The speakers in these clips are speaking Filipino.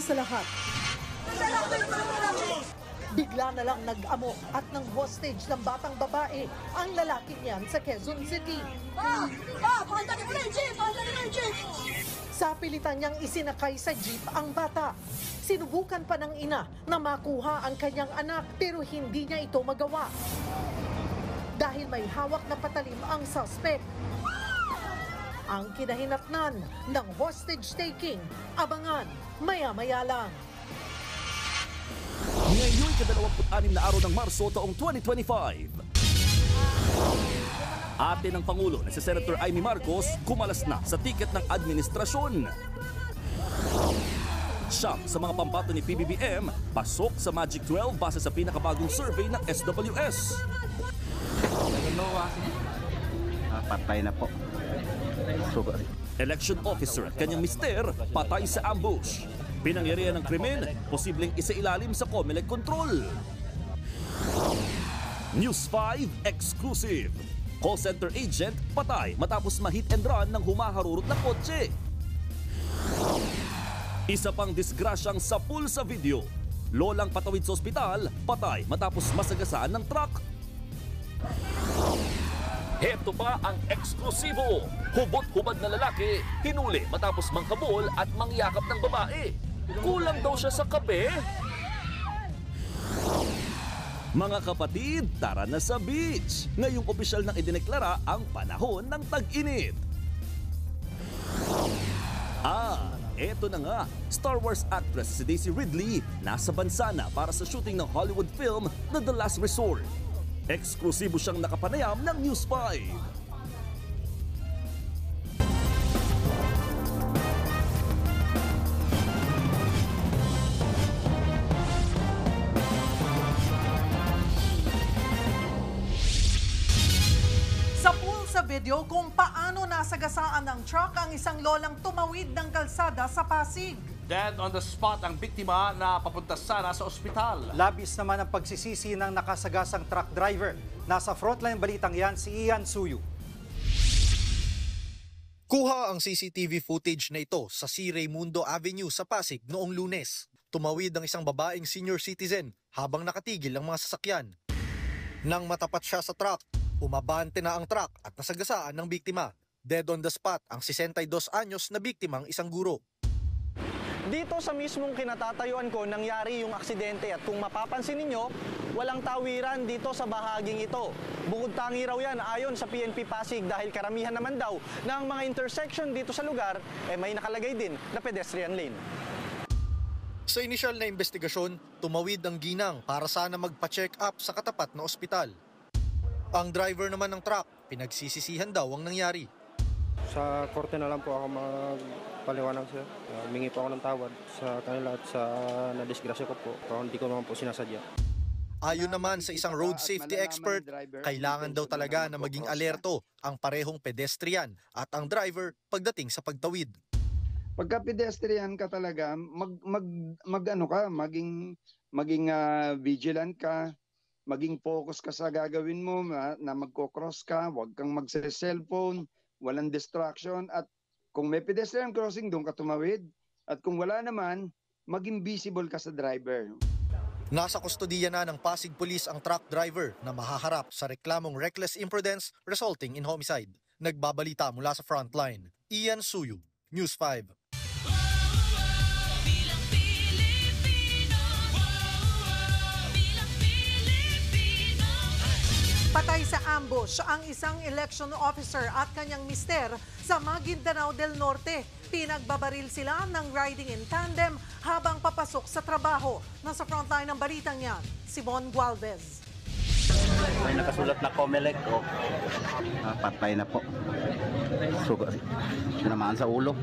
sa lahat, bigla na lang nag-amok at ng hostage ng batang babae ang lalaki niyan sa Quezon City. Sa pilitan niyang isinakay sa jeep ang bata. Sinubukan pa ng ina na makuha ang kanyang anak pero hindi niya ito magawa. Dahil may hawak na patalim ang suspect. Ang kinahinatnan ng hostage taking, abangan maya-maya lang. Ngayon'y ka-26 na araw ng Marso taong 2025. Ate ng Pangulo na si Senator Amy Marcos kumalas na sa tiket ng administrasyon. Siyam sa mga pambato ni PBBM pasok sa Magic 12 base sa pinakabagong survey ng SWS. Patay na po. Election officer at kanyang mister patay sa ambush. Pinangyarihan ng krimen, posibleng isailalim sa COMELEC control. News 5 exclusive. Call center agent patay matapos ma-hit and run ng humaharurot na kotse. Isa pang disgrasyang sapul sa video. Lolang patawid sa ospital, patay matapos masagasaan ng truck. Heto pa ang eksklusibo. Hubot-hubad na lalaki, hinuli matapos manghabol at mangyakap ng babae. Kulang daw siya sa kape? Mga kapatid, tara na sa beach. Ngayong opisyal nang idineklara ang panahon ng tag-init. Eto na nga, Star Wars actress si Daisy Ridley nasa bansa na para sa shooting ng Hollywood film na The Last Resort. Eksklusibo siyang nakapanayam ng News 5. Video kung paano nasagasaan ng truck ang isang lolang tumawid ng kalsada sa Pasig. Dead on the spot ang biktima na papunta sana sa ospital. Labis naman ang pagsisisi ng nakasagasang truck driver. Nasa frontline balitang yan si Ian Suyu. Kuha ang CCTV footage na ito sa C. Raimundo Avenue sa Pasig noong Lunes. Tumawid ang isang babaeng senior citizen habang nakatigil ang mga sasakyan. Nang matapat siya sa truck, umabante na ang truck at nasagasaan ng biktima. Dead on the spot ang 62 anyos na biktimang isang guro. Dito sa mismong kinatatayuan ko nangyari yung aksidente at kung mapapansin ninyo, walang tawiran dito sa bahaging ito. Bukod tangi raw yan ayon sa PNP Pasig dahil karamihan naman daw ng mga intersection dito sa lugar may nakalagay din na pedestrian lane. Sa inisyal na investigasyon, tumawid ang ginang para sana magpa-check up sa katapat na ospital. Ang driver naman ng truck, pinagsisisihan daw ang nangyari. Sa korte na lang po ako magpaliwanag sir. Humingi po ako ng tawad sa kanila at sa nadisgrasya ko po. Pero hindi ko naman po sinasadya. Ayon naman sa isang road safety expert, kailangan daw talaga na maging alerto ang parehong pedestrian at ang driver pagdating sa pagtawid. Pagka pedestrian ka talaga, maging vigilant ka. Maging focus ka sa gagawin mo na magko-cross ka, huwag kang magse-cellphone, walang distraction at kung may pedestrian crossing doon ka tumawid at kung wala naman, maging visible ka sa driver. Nasa kustodiya na ng Pasig Police ang truck driver na mahaharap sa reklamong reckless imprudence resulting in homicide. Nagbabalita mula sa frontline. Ian Suyu, News 5. Patay sa ambush ang isang election officer at kanyang mister sa Maguindanao del Norte. Pinagbabaril sila ng riding in tandem habang papasok sa trabaho. Nasa frontline ng balitang yan, Simon Gualvez. May nakasulat na COMELEC o patay na po. Tinamaan sa ulo.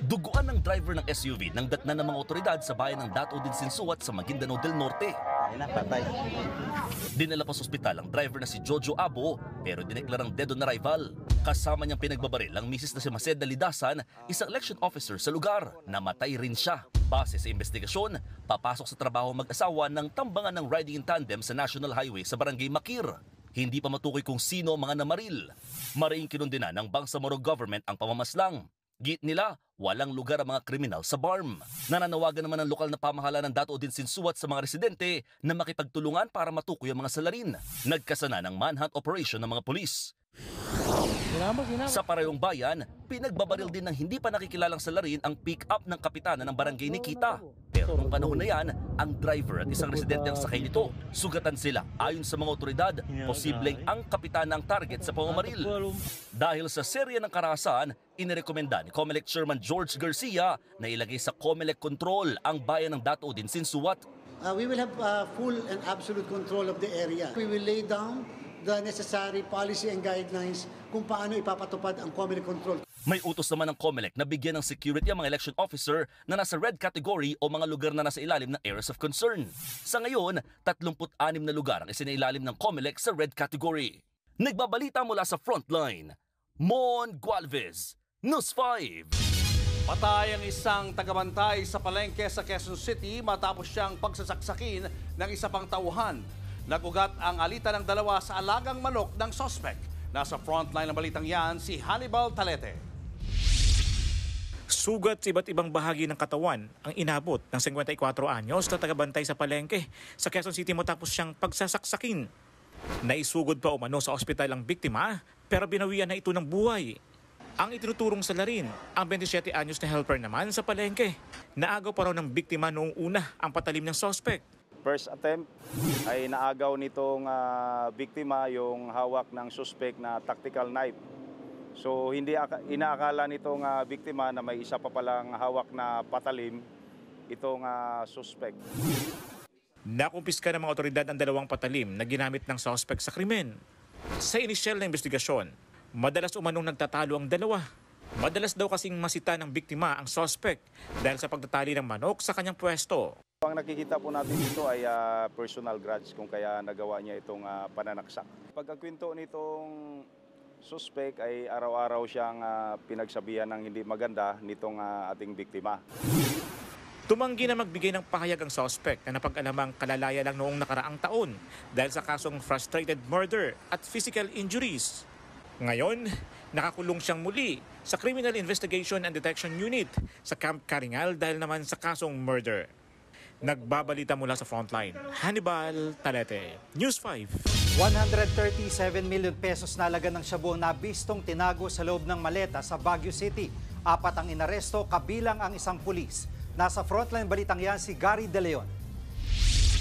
Duguan ng driver ng SUV nang datnan ng mga otoridad sa bayan ng Dato din Sinsuat sa Maguindanao del Norte. Patay. Dinala pa sa ospital ang driver na si Jojo Abo pero dineklarang dead on arrival. Kasama niyang pinagbabaril ang misis na si Maceda Lidasan, isang election officer sa lugar. Namatay rin siya. Base sa investigasyon, papasok sa trabaho mag-asawa ng tambangan ng riding in tandem sa National Highway sa Barangay Makir. Hindi pa matukoy kung sino ang mga namaril. Maring kinundina ng Bangsamoro government ang pamamaslang. Git nila, walang lugar ang mga kriminal sa BARM. Nananawagan naman ng lokal na pamahalaan ng Dato din Sinsuat sa mga residente na makipagtulungan para matukoy ang mga salarin. Nagkasana ng manhunt operation ng mga pulis. Sa Parayong Bayan, pinagbabaril din ng hindi pa nakikilalang salarin ang pick-up ng kapitana ng barangay Nikita. Pero nung panahon na yan, ang driver at isang residente ang sakay nito. Sugatan sila. Ayon sa mga otoridad, posibleng ang kapitana ang target sa pamamaril. Dahil sa serya ng karahasan, inirekomenda ni COMELEC Chairman George Garcia na ilagay sa COMELEC control ang bayan ng Dato din Sinsuat. We will have full and absolute control of the area. We will lay down the necessary policy and guidelines kung paano ipapatupad ang COMELEC control. May utos naman ng COMELEC na bigyan ng security ang mga election officer na nasa red category o mga lugar na nasa ilalim ng areas of concern. Sa ngayon, 36 na lugar ang isinailalim ng COMELEC sa red category. Nagbabalita mula sa Frontline, Mon Gualvez, News 5. Patay ang isang tagabantay sa palengke sa Quezon City matapos siyang pagsasaksakin ng isa pang tauhan. Nagugat ang alitan ng dalawa sa alagang manok ng sospek. Nasa frontline ng balitang yan si Hannibal Talete. Sugat sa iba't ibang bahagi ng katawan ang inabot ng 54 anyos na tagabantay sa palengke sa Quezon City matapos siyang pagsasaksakin. Naisugod pa umano sa ospital ang biktima pero binawian na ito ng buhay. Ang itinuturong salarin, ang 27 anyos na helper naman sa palengke. Naagaw pa raw ng biktima noong una ang patalim ng sospek. First attempt ay naagaw nitong biktima yung hawak ng suspect na tactical knife. So hindi inaakala nitong biktima na may isa pa palang hawak na patalim itong suspect. Nakumpiska ng mga otoridad ang dalawang patalim na ginamit ng suspect sa krimen. Sa inisyal na investigasyon, madalas umanong nagtatalo ang dalawa. Madalas daw kasing masita ng biktima ang suspect dahil sa pagtatali ng manok sa kanyang pwesto. Ang nakikita po natin dito ay personal grudge kung kaya nagawa niya itong pananaksak. Pagkakwento nitong suspect ay araw-araw siyang pinagsabihan ng hindi maganda nitong ating biktima. Tumanggi na magbigay ng pahayag ang suspect na napag-alamang kalalaya lang noong nakaraang taon dahil sa kasong frustrated murder at physical injuries. Ngayon, nakakulong siyang muli sa Criminal Investigation and Detection Unit sa Camp Karingal dahil naman sa kasong murder. Nagbabalita mula sa Frontline, Hannibal Talete, News 5. 137 million pesos na halaga ng shabu na bistong tinago sa loob ng maleta sa Baguio City. 4 ang inaresto, kabilang ang isang pulis. Nasa Frontline balitang yan si Gary De Leon.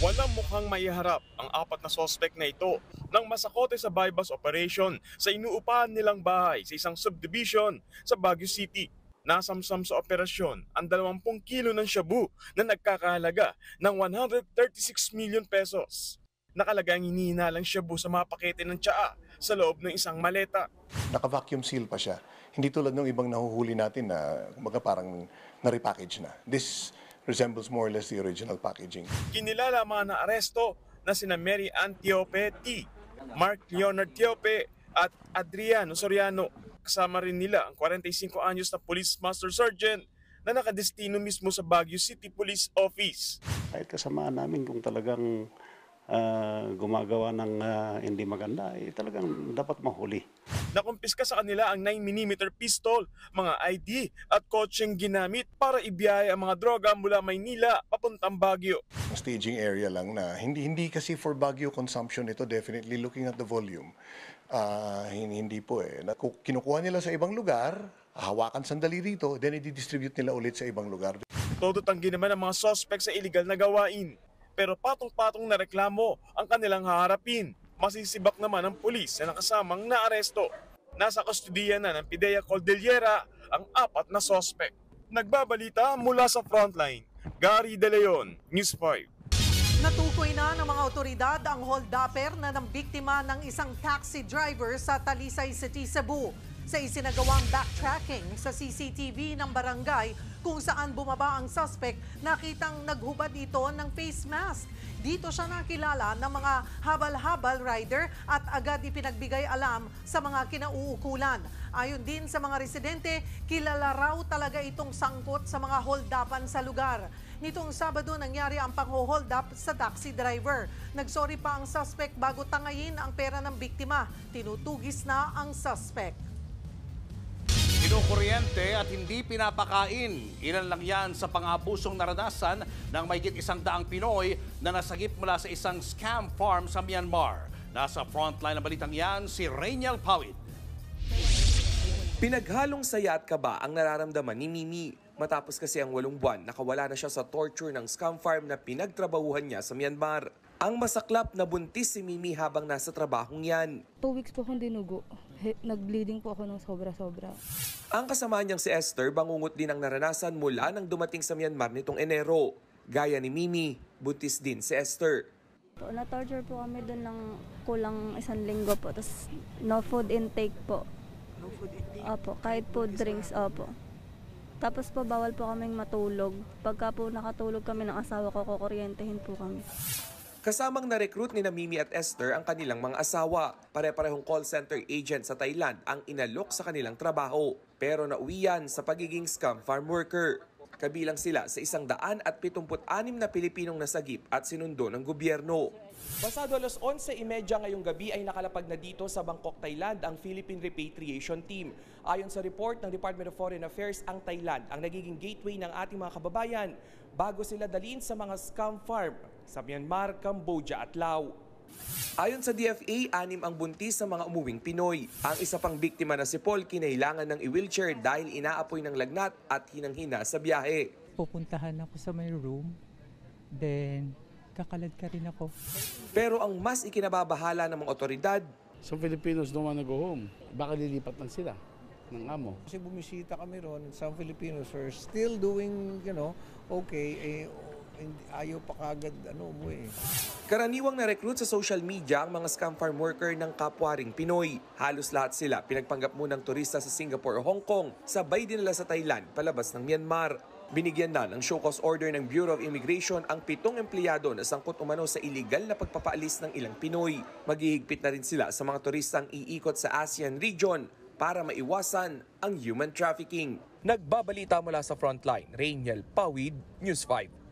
Walang mukhang maiharap ang 4 na sospek na ito nang masakote sa bypass operation sa inuupahan nilang bahay sa isang subdivision sa Baguio City. Nasamsam sa operasyon ang 20 kilo ng shabu na nagkakahalaga ng 136 million pesos. Nakalagay ang hinihinalang shabu sa mga pakete ng tsaa sa loob ng isang maleta. Naka-vacuum seal pa siya. Hindi tulad ng ibang nahuhuli natin na parang na-repackage na. This resembles more or less the original packaging. Kinilala mga na-aresto na sina Mary Ann Tiope T, Mark Leonard Tiope at Adriano Soriano. Kasama rin nila ang 45 anyos na Police Master Sergeant na nakadestino mismo sa Baguio City Police Office. Kahit kasamaan namin kung talagang gumagawa ng hindi maganda, talagang dapat mahuli. Nakumpiska sa kanila ang 9mm pistol, mga ID at kotseng ginamit para ibiyahe ang mga droga mula Maynila papuntang Baguio. Staging area lang na hindi kasi for Baguio consumption ito, definitely looking at the volume. Hindi po kinukuha nila sa ibang lugar, hawakan sandali rito, then i-distribute nila ulit sa ibang lugar. Todo tanggi naman ang mga suspect sa illegal na gawain. Pero patong-patong na reklamo ang kanilang haharapin. Masisibak naman ang pulis na nakasamang naaresto. Nasa kustodiya na ng PIDEA Cordillera ang 4 na suspect. Nagbabalita mula sa Frontline, Gary De Leon, News 5. Natukoy na ng mga otoridad ang hold-upper na ng biktima ng isang taxi driver sa Talisay City, Cebu. Sa isinagawang backtracking sa CCTV ng barangay kung saan bumaba ang suspect, nakitang naghubad ito ng face mask. Dito siya nakilala ng mga habal-habal rider at agad ipinagbigay alam sa mga kinauukulan. Ayon din sa mga residente, kilala raw talaga itong sangkot sa mga hold-upan sa lugar. Nitong Sabado nangyari ang pang-hold up sa taxi driver. Nagsorry pa ang suspect bago tangayin ang pera ng biktima. Tinutugis na ang suspect. Kinukuryente at hindi pinapakain. Ilan lang yan sa pang-abusong naranasan ng mahigit 100 Pinoy na nasagip mula sa isang scam farm sa Myanmar. Nasa frontline ng balitang yan, si Rainiel Pawid. Pinaghalong saya at kaba ang nararamdaman ni Mimi. Matapos kasi ang 8 buwan, nakawala na siya sa torture ng scam farm na pinagtrabahuhan niya sa Myanmar. Ang masaklap na buntis si Mimi habang nasa trabahong yan. 2 weeks po akong dinugo. Nag-bleeding po ako ng sobra-sobra. Ang kasama niyang si Esther, bangungot din ang naranasan mula nang dumating sa Myanmar nitong Enero. Gaya ni Mimi, buntis din si Esther. Na-torture po kami doon ng kulang 1 linggo po. Tapos no food intake po. No food intake? Opo, kahit food drinks, opo. Tapos po bawal po kaming matulog. Pagka po nakatulog kami ng asawa ko, kukuryentehin po kami. Kasamang na-recruit ni Mimi at Esther ang kanilang mga asawa. Pare-parehong call center agent sa Thailand ang inalok sa kanilang trabaho. Pero nauwi yan sa pagiging scam farm worker. Kabilang sila sa 176 na Pilipinong nasagip at sinundo ng gobyerno. Pasado alas 11:30 ngayong gabi ay nakalapag na dito sa Bangkok, Thailand ang Philippine Repatriation Team. Ayon sa report ng Department of Foreign Affairs, ang Thailand ang nagiging gateway ng ating mga kababayan bago sila dalhin sa mga scam farm sa Myanmar, Cambodia at Laos. Ayon sa DFA, 6 ang buntis sa mga umuwing Pinoy. Ang isa pang biktima na si Paul kinailangan ng i-wheelchair dahil inaapoy ng lagnat at hinang-hina sa biyahe. Pupuntahan ako sa my room, then kakalad ka rin ako. Pero ang mas ikinababahala ng mga otoridad, some Filipinos don't wanna go home. Baka lilipat lang sila ng amo. Kasi bumisita kami ron, some Filipinos are still doing, okay, ayaw pa kagad umuwi. Karaniwang na-recruit sa social media ang mga scam farm worker ng kapwaring Pinoy. Halos lahat sila pinagpanggap munang turista sa Singapore o Hong Kong, sabay dinala sa Thailand palabas ng Myanmar. Binigyan na ng show cause order ng Bureau of Immigration ang 7 empleyado na sangkot umano sa illegal na pagpapaalis ng ilang Pinoy. Maghihigpit na rin sila sa mga turistang iikot sa ASEAN region para maiwasan ang human trafficking. Nagbabalita mula sa Frontline, Rainiel Pawid, News 5.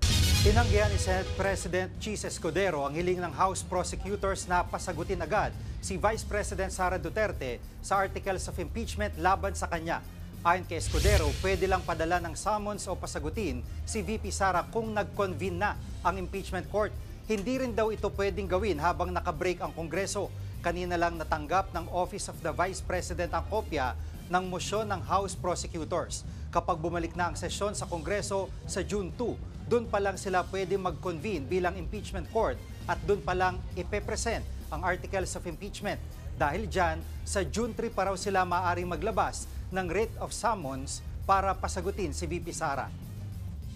Tinanggihan ni Senate President Chis Escudero ang hiling ng House prosecutors na pasagutin agad si Vice President Sara Duterte sa articles of impeachment laban sa kanya. Ayon kay Escudero, pwede lang padala ng summons o pasagutin si VP Sara kung nag-convene na ang impeachment court. Hindi rin daw ito pwedeng gawin habang nakabreak ang Kongreso. Kanina lang natanggap ng Office of the Vice President ang kopya ng mosyon ng House prosecutors. Kapag bumalik na ang sesyon sa Kongreso sa June 2, doon pa lang sila pwede mag-convene bilang impeachment court at doon pa lang ipepresent ang articles of impeachment. Dahil dyan, sa June 3 pa raw sila maaaring maglabas ng writ of summons para pasagutin si VP Sara.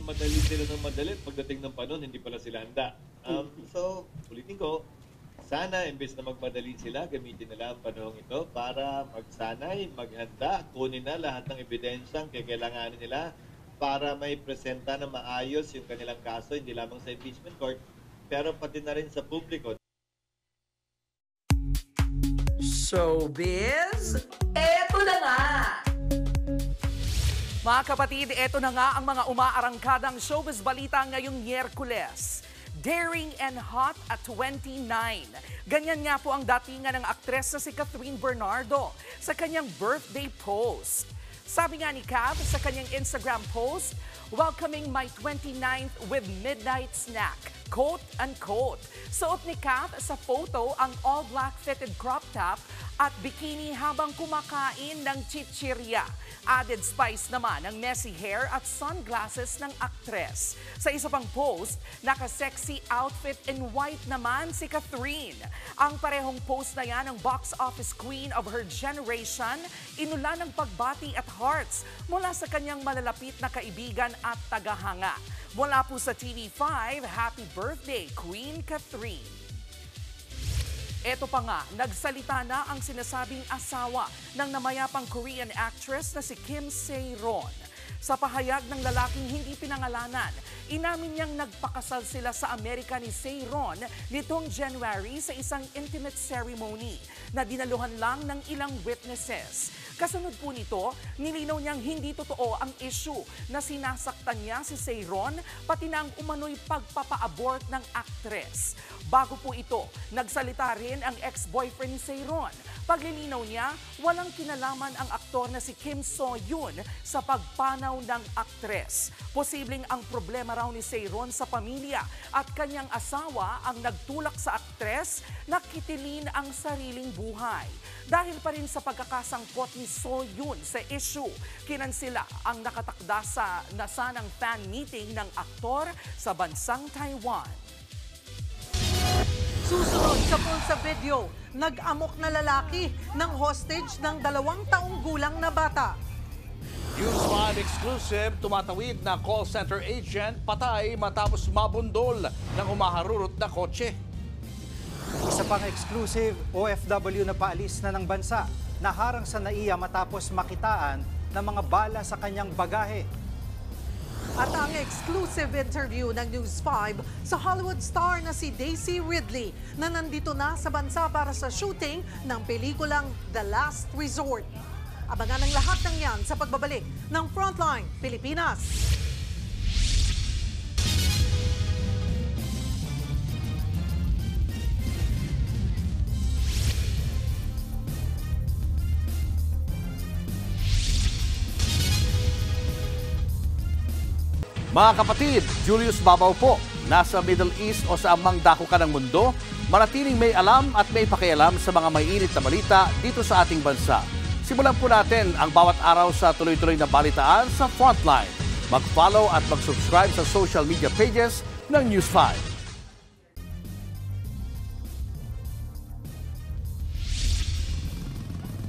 Madali sila ng madali pagdating ng panahon, hindi pala sila handa. So, ulitin ko, sana imbes na magmadali sila, gamitin nila ang panahon ito para magsanay, maghanda, kunin na lahat ng ebidensyang kailanganin nila para may presenta na maayos yung kanilang kaso, hindi lamang sa impeachment court, pero pati na rin sa publiko. Showbiz, eto na nga! Mga kapatid, eto na nga ang mga umaarangkadang showbiz balita ngayong Miyerkules. Daring and hot at 29. Ganyan nga po ang datingan ng aktres na si Catherine Bernardo sa kanyang birthday post. Sabi nga ni Cav sa kanyang Instagram post, welcoming my 29th with midnight snack, quote-unquote. Suot ni Cav sa photo ang all-black fitted crop top at bikini habang kumakain ng chichirya. Added spice naman ang messy hair at sunglasses ng aktres. Sa isa pang post, naka-sexy outfit in white naman si Catherine. Ang parehong post na yan ng box office queen of her generation, inulan ng pagbati at hearts mula sa kanyang malalapit na kaibigan at tagahanga. Mula po sa TV5, happy birthday, Queen Catherine! Eto pa nga, nagsalita na ang sinasabing asawa ng namayapang Korean actress na si Kim Se-ron. Sa pahayag ng lalaking hindi pinangalanan, inamin niyang nagpakasal sila sa Amerika ni Se-ron nitong January sa isang intimate ceremony na dinaluhan lang ng ilang witnesses. Kasunod po nito, nilinaw niyang hindi totoo ang issue na sinasaktan niya si Se-ron pati na ang umano'y pagpapa-abort ng aktres. Bago po ito, nagsalita rin ang ex-boyfriend ni Se-ron Paglilinaw niya, walang kinalaman ang aktor na si Kim So-yoon sa pagpanaw ng aktres. Posibleng ang problema raw ni Seiron sa pamilya at kanyang asawa ang nagtulak sa aktres na kitilin ang sariling buhay. Dahil pa rin sa pagkakasangkot ni So-yoon sa issue, kinansila ang nakatakda sa nasanang fan meeting ng aktor sa bansang Taiwan. Susunod sa video, nag-amok na lalaki ng hostage ng 2 taong gulang na bata. News 5 exclusive, tumatawid na call center agent patay matapos mabundol ng humaharurot na kotse. Isa pang exclusive, OFW na paalis na ng bansa, naharang sa NAIA matapos makitaan ng mga bala sa kanyang bagahe. At ang exclusive interview ng News 5 sa Hollywood star na si Daisy Ridley na nandito na sa bansa para sa shooting ng pelikulang The Last Resort. Abangan ang lahat ng yan sa pagbabalik ng Frontline Pilipinas. Mga kapatid, Julius Babaw po. Nasa Middle East o sa amang dako ka ng mundo, manatiling may alam at may pakialam sa mga maiinit na balita dito sa ating bansa. Simulan po natin ang bawat araw sa tuloy-tuloy na balitaan sa Frontline. Mag-follow at mag-subscribe sa social media pages ng News 5.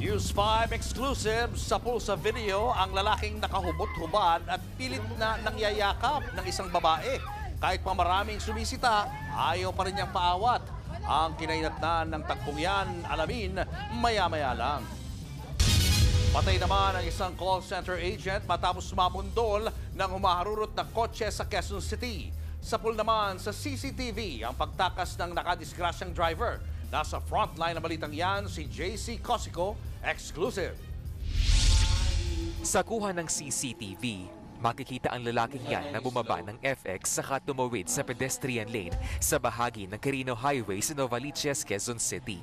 News 5 exclusive sa pulsa video, ang lalaking nakahubot-hubad at pilit na nangyayakap ng isang babae. Kahit pa maraming sumisita, ayaw pa rin niyang paawat. Ang kinainatnan ng tagpong yan, alamin maya-maya lang. Patay naman ang isang call center agent matapos mabundol ng humaharurot na kotse sa Quezon City. Sapul naman sa CCTV ang pagtakas ng nakadisgrasyang driver. Nasa frontline na balitang yan si JC Cosico, exclusive. Sa kuha ng CCTV, makikita ang lalaking yan na bumaba ng FX saka tumawid sa pedestrian lane sa bahagi ng Quirino Highway sa Novaliches, Quezon City.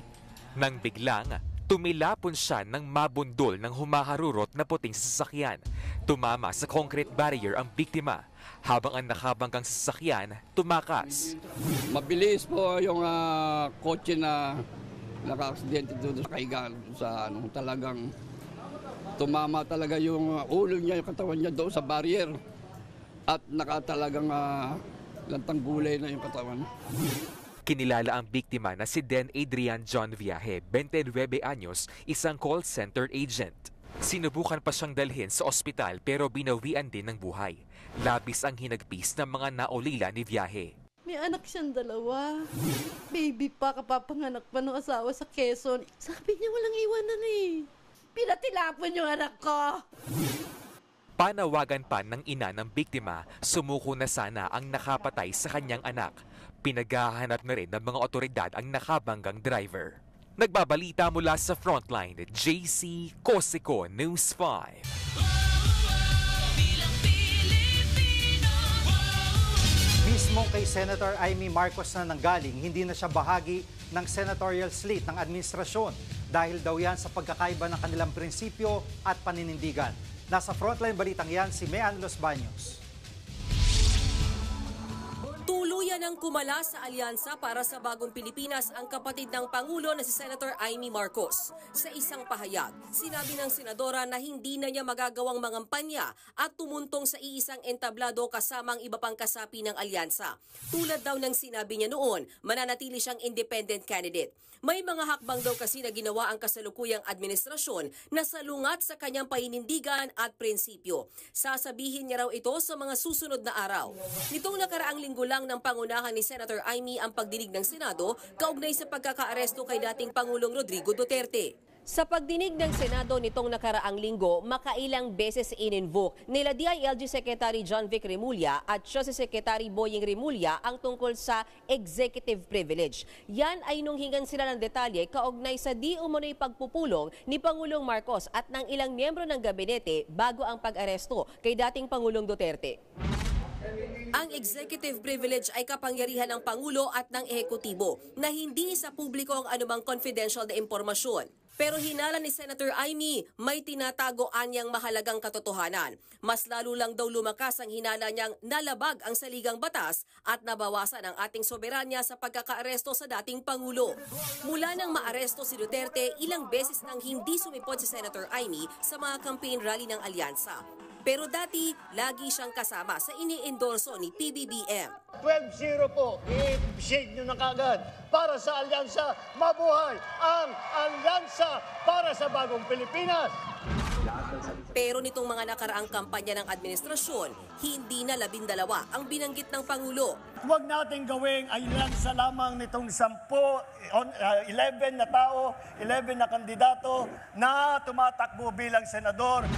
Nang biglang, tumilapon siya ng mabundol ng humaharurot na puting sasakyan. Tumama sa concrete barrier ang biktima, habang ang nakabanggang sasakyan tumakas. Mabilis po yung kotse na naka-aksidente doon sa kaigan sa talagang tumama talaga yung ulo niya, yung katawan niya doon sa barrier at nakatalagang lantang gulay na yung katawan. Kinilala ang biktima na si Den Adrian John Viaje, 29 anyos, isang call center agent. Sinubukan pa siyang dalhin sa ospital pero binawian din ng buhay. Labis ang hinagpis ng mga naulila ni Viaje. May anak siyang 2. Baby pa, kapapanganak pa ng asawa sa Quezon. Sabi niya walang iwanan eh. Pinatilapon yung anak ko. Panawagan pa ng ina ng biktima, sumuko na sana ang nakapatay sa kanyang anak. Pinaghahanap na rin ng mga otoridad ang nakabanggang driver. Nagbabalita mula sa Frontline, JC Cosico, News 5. Mismo kay Senator Amy Marcos na nanggaling, hindi na siya bahagi ng senatorial slate ng administrasyon dahil daw yan sa pagkakaiba ng kanilang prinsipyo at paninindigan. Nasa Frontline balitang yan si Mean Los Baños. Tuluyan ang kumala sa alyansa para sa bagong Pilipinas ang kapatid ng Pangulo na si Senator Amy Marcos. Sa isang pahayag, sinabi ng senadora na hindi na niya magagawang mangampanya at tumuntong sa iisang entablado kasamang iba pang kasapi ng alyansa. Tulad daw ng sinabi niya noon, mananatili siyang independent candidate. May mga hakbang daw kasi na ginawa ang kasalukuyang administrasyon na salungat sa kanyang paninindigan at prinsipyo. Sasabihin niya raw ito sa mga susunod na araw. Nitong nakaraang linggo lang ng pangunahan ni Senator Amy ang pagdinig ng Senado kaugnay sa pagkakaaresto kay dating Pangulong Rodrigo Duterte. Sa pagdinig ng Senado nitong nakaraang linggo, makailang beses in-invoke nila DILG Secretary John Vic Remulla at siya si Secretary Boying Remulla ang tungkol sa executive privilege. Yan ay nung hingan sila ng detalye kaugnay sa di umano'y pagpupulong ni Pangulong Marcos at ng ilang miyembro ng gabinete bago ang pag-aresto kay dating Pangulong Duterte. Ang executive privilege ay kapangyarihan ng Pangulo at ng ehekutibo na hindi sa publiko ang anumang confidential na impormasyon. Pero hinala ni Senator Amy, may tinatago anyang mahalagang katotohanan. Mas lalo lang daw lumakas ang hinala niyang nalabag ang saligang batas at nabawasan ang ating soberanya sa pagkakaaresto sa dating Pangulo. Mula nang maaresto si Duterte, ilang beses nang hindi sumipot si Senator Amy sa mga campaign rally ng alyansa. Pero dati, lagi siyang kasama sa ini-endorso ni PBBM. 12-0 po, i-shade nyo na kagad para sa alyansa. Mabuhay ang alyansa para sa bagong Pilipinas! Pero nitong mga nakaraang kampanya ng administrasyon, hindi na 12 ang binanggit ng Pangulo. Huwag natin gawing alyansa lamang nitong 11 na tao, 11 na kandidato na tumatakbo bilang senador.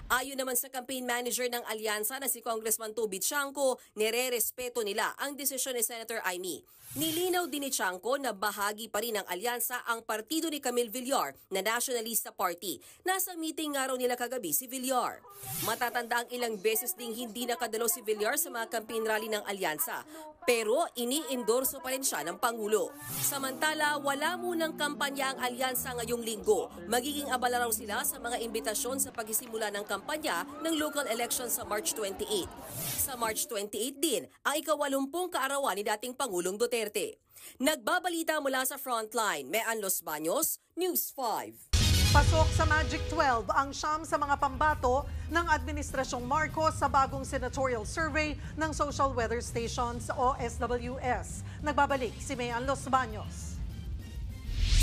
Ayon naman sa campaign manager ng alyansa na si Congressman Toby Chanco, nire-respeto nila ang desisyon ni Senator Amy. Nilinaw din ni Chanco na bahagi pa rin ng alyansa ang partido ni Camille Villar na Nationalista Party. Nasa meeting nga raw nila kagabi si Villar. Matatanda ang ilang beses ding hindi nakadalo si Villar sa mga campaign rally ng alyansa. Pero ini-endorso pa rin siya ng Pangulo. Samantala, wala munang kampanya ang alyansa ngayong linggo. Magiging abala raw sila sa mga imbitasyon sa pagsisimula ng kampanya ng local elections sa March 28. Sa March 28 din, ang ika-80 kaarawan ni dating Pangulong Duterte. Nagbabalita mula sa Frontline, Mean Los Baños, News 5. Pasok sa Magic 12 ang siyam sa mga pambato ng Administrasyong Marcos sa bagong senatorial survey ng Social Weather Stations o SWS. Nagbabalik si Mean Los Baños.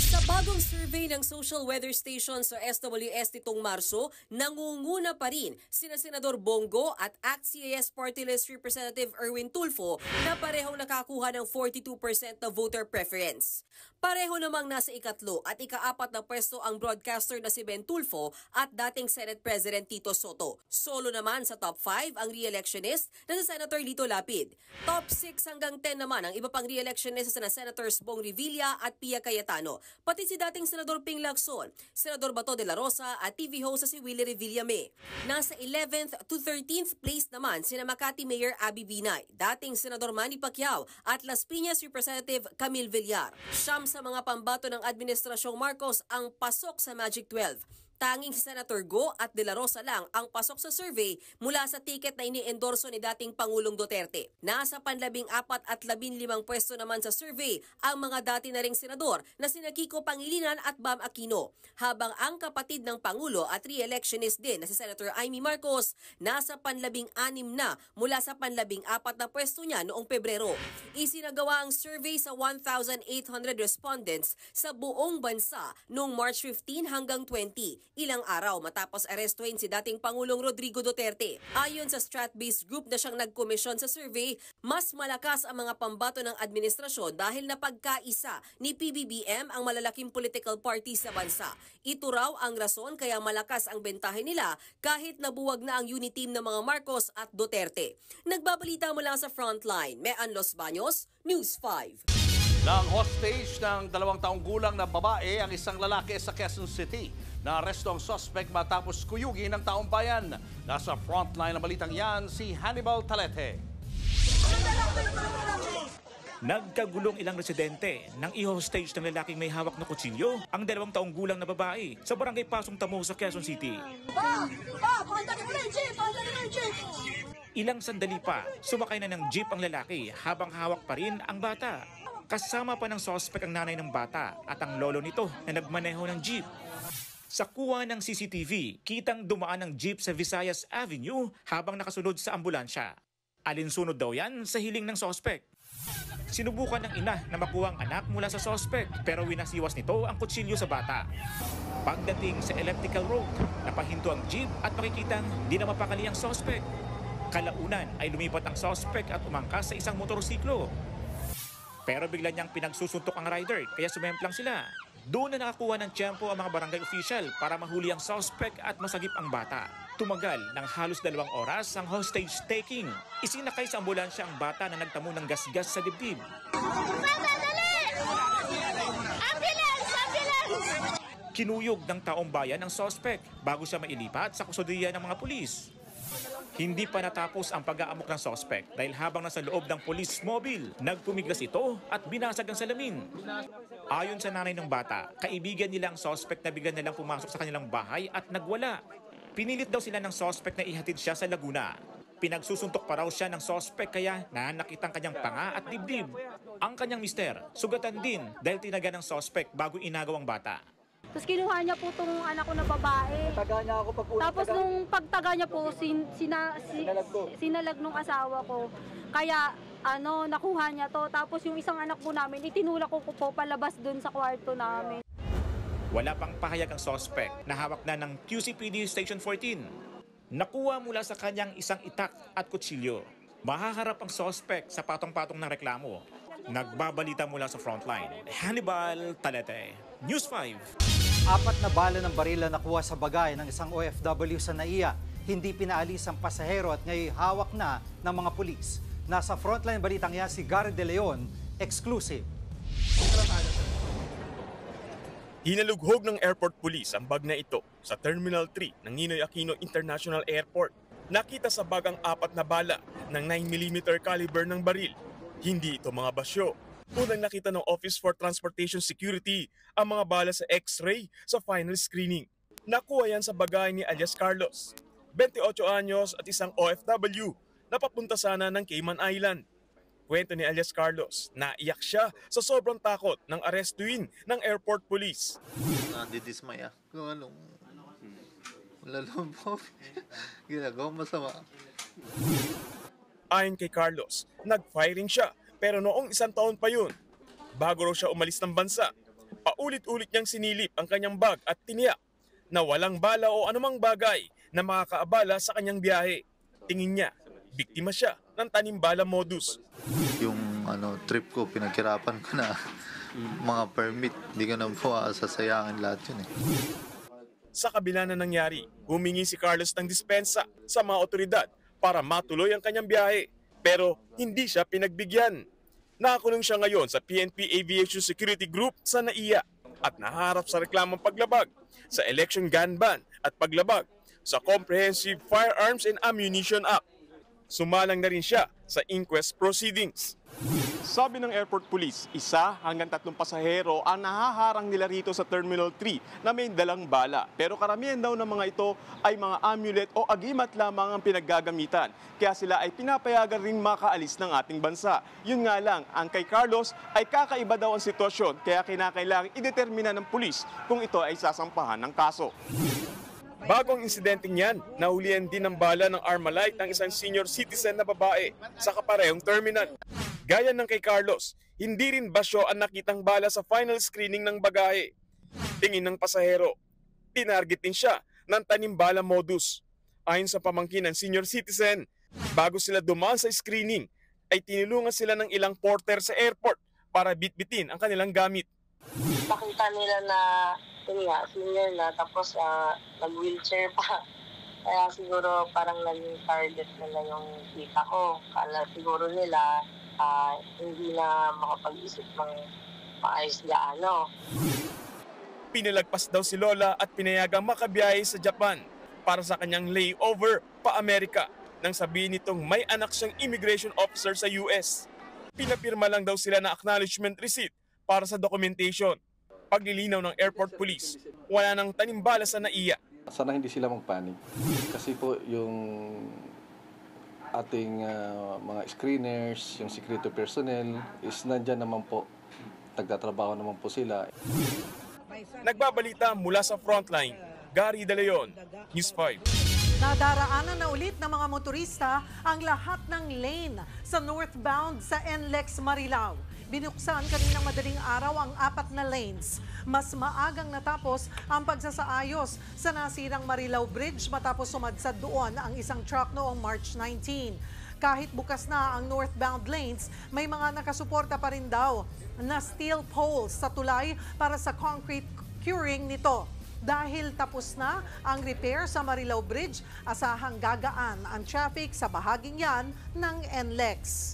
Sa bagong survey ng Social Weather Station sa SWS nitong Marso, nangunguna pa rin sina Senador Bongo at ACT-CIS Party List Representative Erwin Tulfo na parehong nakakuha ng 42% na voter preference. Pareho namang nasa ikatlo at ika-4 na pwesto ang broadcaster na si Ben Tulfo at dating Senate President Tito Soto. Solo naman sa top 5 ang re-electionist na si Senator Lito Lapid. Top 6 hanggang 10 naman ang iba pang re-electionist na Senators Bong Revilla at Pia Cayetano. Pati si dating Senador Ping Lacson, Senador Bato de la Rosa at TV host si Willie Revillame. Nasa 11th to 13th place naman sina Makati Mayor Abby Binay, dating Senador Manny Pacquiao at Las Piñas Representative Camille Villar. Siyam sa mga pambato ng Administrasyong Marcos ang pasok sa Magic 12. Tanging si Senator Go at De La Rosa lang ang pasok sa survey mula sa ticket na ini-endorso ni dating Pangulong Duterte. Nasa 14 at 15 pwesto naman sa survey ang mga dati na ring senador na sina Kiko Pangilinan at Bam Aquino, habang ang kapatid ng Pangulo at re-electionist din na si Senator Amy Marcos nasa 16 na mula sa 14 na pwesto niya noong Pebrero. Isinagawa ang survey sa 1,800 respondents sa buong bansa noong March 15 hanggang 20. Ilang araw matapos arestuhin si dating Pangulong Rodrigo Duterte. Ayon sa Strat-based group na siyang nagkomisyon sa survey, mas malakas ang mga pambato ng administrasyon dahil napagkaisa ni PBBM ang malalaking political party sa bansa. Ito raw ang rason kaya malakas ang bentahe nila kahit nabuwag na ang unity team ng mga Marcos at Duterte. Nagbabalita mula sa Frontline, Mean Los Baños, News 5. Nang hostage ng 2 taong gulang na babae ang isang lalaki sa Quezon City. Naaresto ang suspect matapos kuyugin ng taong bayan. Nasa Frontline ng balitang yan si Hannibal Talete. Nagkagulong ilang residente nang i-hostage ng lalaking may hawak na kutsilyo ang 2 taong gulang na babae sa barangay Pasong Tamo sa Quezon City. Ilang sandali pa, sumakay na ng jeep ang lalaki habang hawak pa rin ang bata. Kasama pa ng suspect ang nanay ng bata at ang lolo nito na nagmaneho ng jeep. Sa kuha ng CCTV, kitang dumaan ng jeep sa Visayas Avenue habang nakasunod sa ambulansya. Alinsunod daw yan sa hiling ng suspect. Sinubukan ng ina na makuha ang anak mula sa suspect pero winasiwas nito ang kutsilyo sa bata. Pagdating sa elliptical road, napahinto ang jeep at makikitang di na mapakali ang suspect. Kalaunan ay lumipat ang suspect at umangkas sa isang motorsiklo. Pero bigla niyang pinagsusuntok ang rider kaya sumemplang sila. Doon na nakakuha ng tiyempo ang mga barangay official para mahuli ang suspect at masagip ang bata. Tumagal ng halos 2 oras ang hostage taking. Isinakay sa ambulansya ang bata na nagtamo ng gasgas sa dibdib. Kinuyog ng taong bayan ang suspect bago siya mailipat sa kustudiya ng mga pulis. Hindi pa natapos ang pag-aamok ng sospek dahil habang nasa loob ng police mobile, nagpumiglas ito at binasag ang salamin. Ayon sa nanay ng bata, kaibigan nila ang sospek na bigla nilang pumasok sa kanilang bahay at nagwala. Pinilit daw sila ng sospek na ihatid siya sa Laguna. Pinagsusuntok pa raw siya ng sospek kaya nanakit ang kanyang panga at dibdib. Ang kanyang mister, sugatan din dahil tinaga ng sospek bago inagaw ang bata. Tapos kinuha niya po itong anak ko na babae. Taga niya ako pag Tapos nung pagtaga niya po, sinalag nung asawa ko. Kaya nakuha niya to. Tapos yung isang anak po namin, itinulak ko po palabas dun sa kwarto namin. Wala pang pahayag ang sospek na hawak na ng QCPD Station 14. Nakuha mula sa kanyang isang itak at kutsilyo. Mahaharap ang sospek sa patong-patong ng reklamo. Nagbabalita mula sa frontline. Hannibal Talete, News 5. 4 na bala ng baril na nakuha sa bagay ng isang OFW sa NAIA. Hindi pinaalis ang pasahero at ngayon hawak na ng mga pulis. Nasa frontline balitang yan si Gary De Leon, exclusive. Hinalughog ng airport police ang bag na ito sa Terminal 3 ng Ninoy Aquino International Airport. Nakita sa bag ang 4 na bala ng 9mm caliber ng baril. Hindi ito mga basyo. Unang nakita ng Office for Transportation Security ang mga bala sa X-ray sa final screening. Nakuha yan sa bagay ni alias Carlos, 28 anyos at isang OFW na papunta sana ng Cayman Island. Kwento ni alias Carlos, naiyak siya sa sobrang takot ng arestuin ng airport police. Nadidismaya kung anong lalambog, ginagawa masama. Ayon kay Carlos, nag-firing siya pero noong 1 taon pa yun. Bago raw siya umalis ng bansa, paulit-ulit niyang sinilip ang kanyang bag at tiniyak na walang bala o anumang bagay na makakaabala sa kanyang biyahe. Tingin niya, biktima siya ng tanimbala modus. Yung trip ko, pinaghirapan ko na mga permit. Hindi ko na po sasayangin lahat yun eh. Sa kabila na nangyari, humingi si Carlos ng dispensa sa mga otoridad para matuloy ang kanyang biyahe. Pero hindi siya pinagbigyan. Nakakulong siya ngayon sa PNP Aviation Security Group sa NAIA at naharap sa reklamong paglabag sa election gun ban at paglabag sa Comprehensive Firearms and Ammunition Act. Sumalang na rin siya sa inquest proceedings. Sabi ng airport police, 1 hanggang 3 pasahero ang nahaharang nila rito sa Terminal 3 na may dalang bala. Pero karamihan daw ng mga ito ay mga amulet o agimat lamang ang pinaggagamitan. Kaya sila ay pinapayagan ring makaalis ng ating bansa. Yun nga lang, ang kay Carlos ay kakaiba daw ang sitwasyon kaya kinakailangan idetermina ng pulis kung ito ay sasampahan ng kaso. Bago ang insidenteng yan, nahulihan din ng bala ng Armalite ang isang senior citizen na babae sa kaparehong terminal. Gaya ng kay Carlos, hindi rin basyo ang nakitang bala sa final screening ng bagahe. Tingin ng pasahero, tinarget din siya ng tanimbala modus. Ayon sa pamangkin ng senior citizen, bago sila dumaan sa screening, ay tinulungan sila ng ilang porter sa airport para bitbitin ang kanilang gamit. Nakita nila na senior na tapos nag-wheelchair pa. Kaya siguro parang naging target nila yung kita ko. Kala siguro nila hindi na makapag-isip ng maayos gaano. Pinalagpas daw si Lola at pinayagang makabiyahe sa Japan para sa kanyang layover pa Amerika nang sabihin nitong may anak siyang immigration officer sa US. Pinapirma lang daw sila na acknowledgement receipt para sa documentation. Paglilinaw ng airport police, wala nang tanimbala sa NAIA. Sana hindi sila magpanik. Kasi po yung ating mga screeners, yung security personnel is nandyan naman po. Nagtatrabaho naman po sila. Nagbabalita mula sa frontline, Gary De Leon, News 5. Nadaraanan na ulit ng mga motorista ang lahat ng lane sa northbound sa NLEX Marilao. Binuksan kaninang madaling araw ang 4 na lanes. Mas maagang natapos ang pagsasaayos sa nasirang Marilao Bridge matapos sumadsad doon ang isang truck noong March 19. Kahit bukas na ang northbound lanes, may mga nakasuporta pa rin daw na steel poles sa tulay para sa concrete curing nito. Dahil tapos na ang repair sa Marilao Bridge, asahang gagaan ang traffic sa bahaging yan ng NLEX.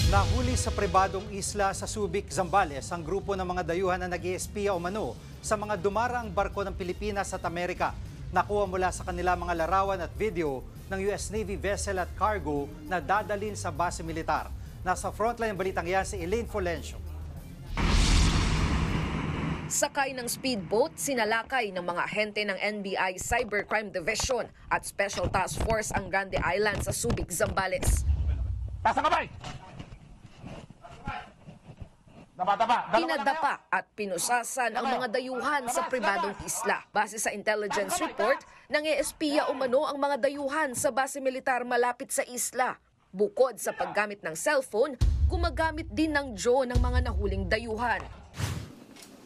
Nahuli sa pribadong isla sa Subic, Zambales ang grupo ng mga dayuhan na nag-espiya umano sa mga dumaraang barko ng Pilipinas at Amerika. Nakuha mula sa kanila mga larawan at video ng US Navy vessel at cargo na dadalhin sa base militar. Nasa frontline ng balitang yan si Elaine Folencio. Sakay ng speedboat, sinalakay ng mga ahente ng NBI Cybercrime Division at Special Task Force ang Grande Island sa Subic, Zambales. Taas ang kamay! Pinadapa at pinusasan ang mga dayuhan sa pribadong isla. Base sa intelligence report, nang-eespiya umano ang mga dayuhan sa base militar malapit sa isla. Bukod sa paggamit ng cellphone, gumagamit din ng drone ng mga nahuling dayuhan.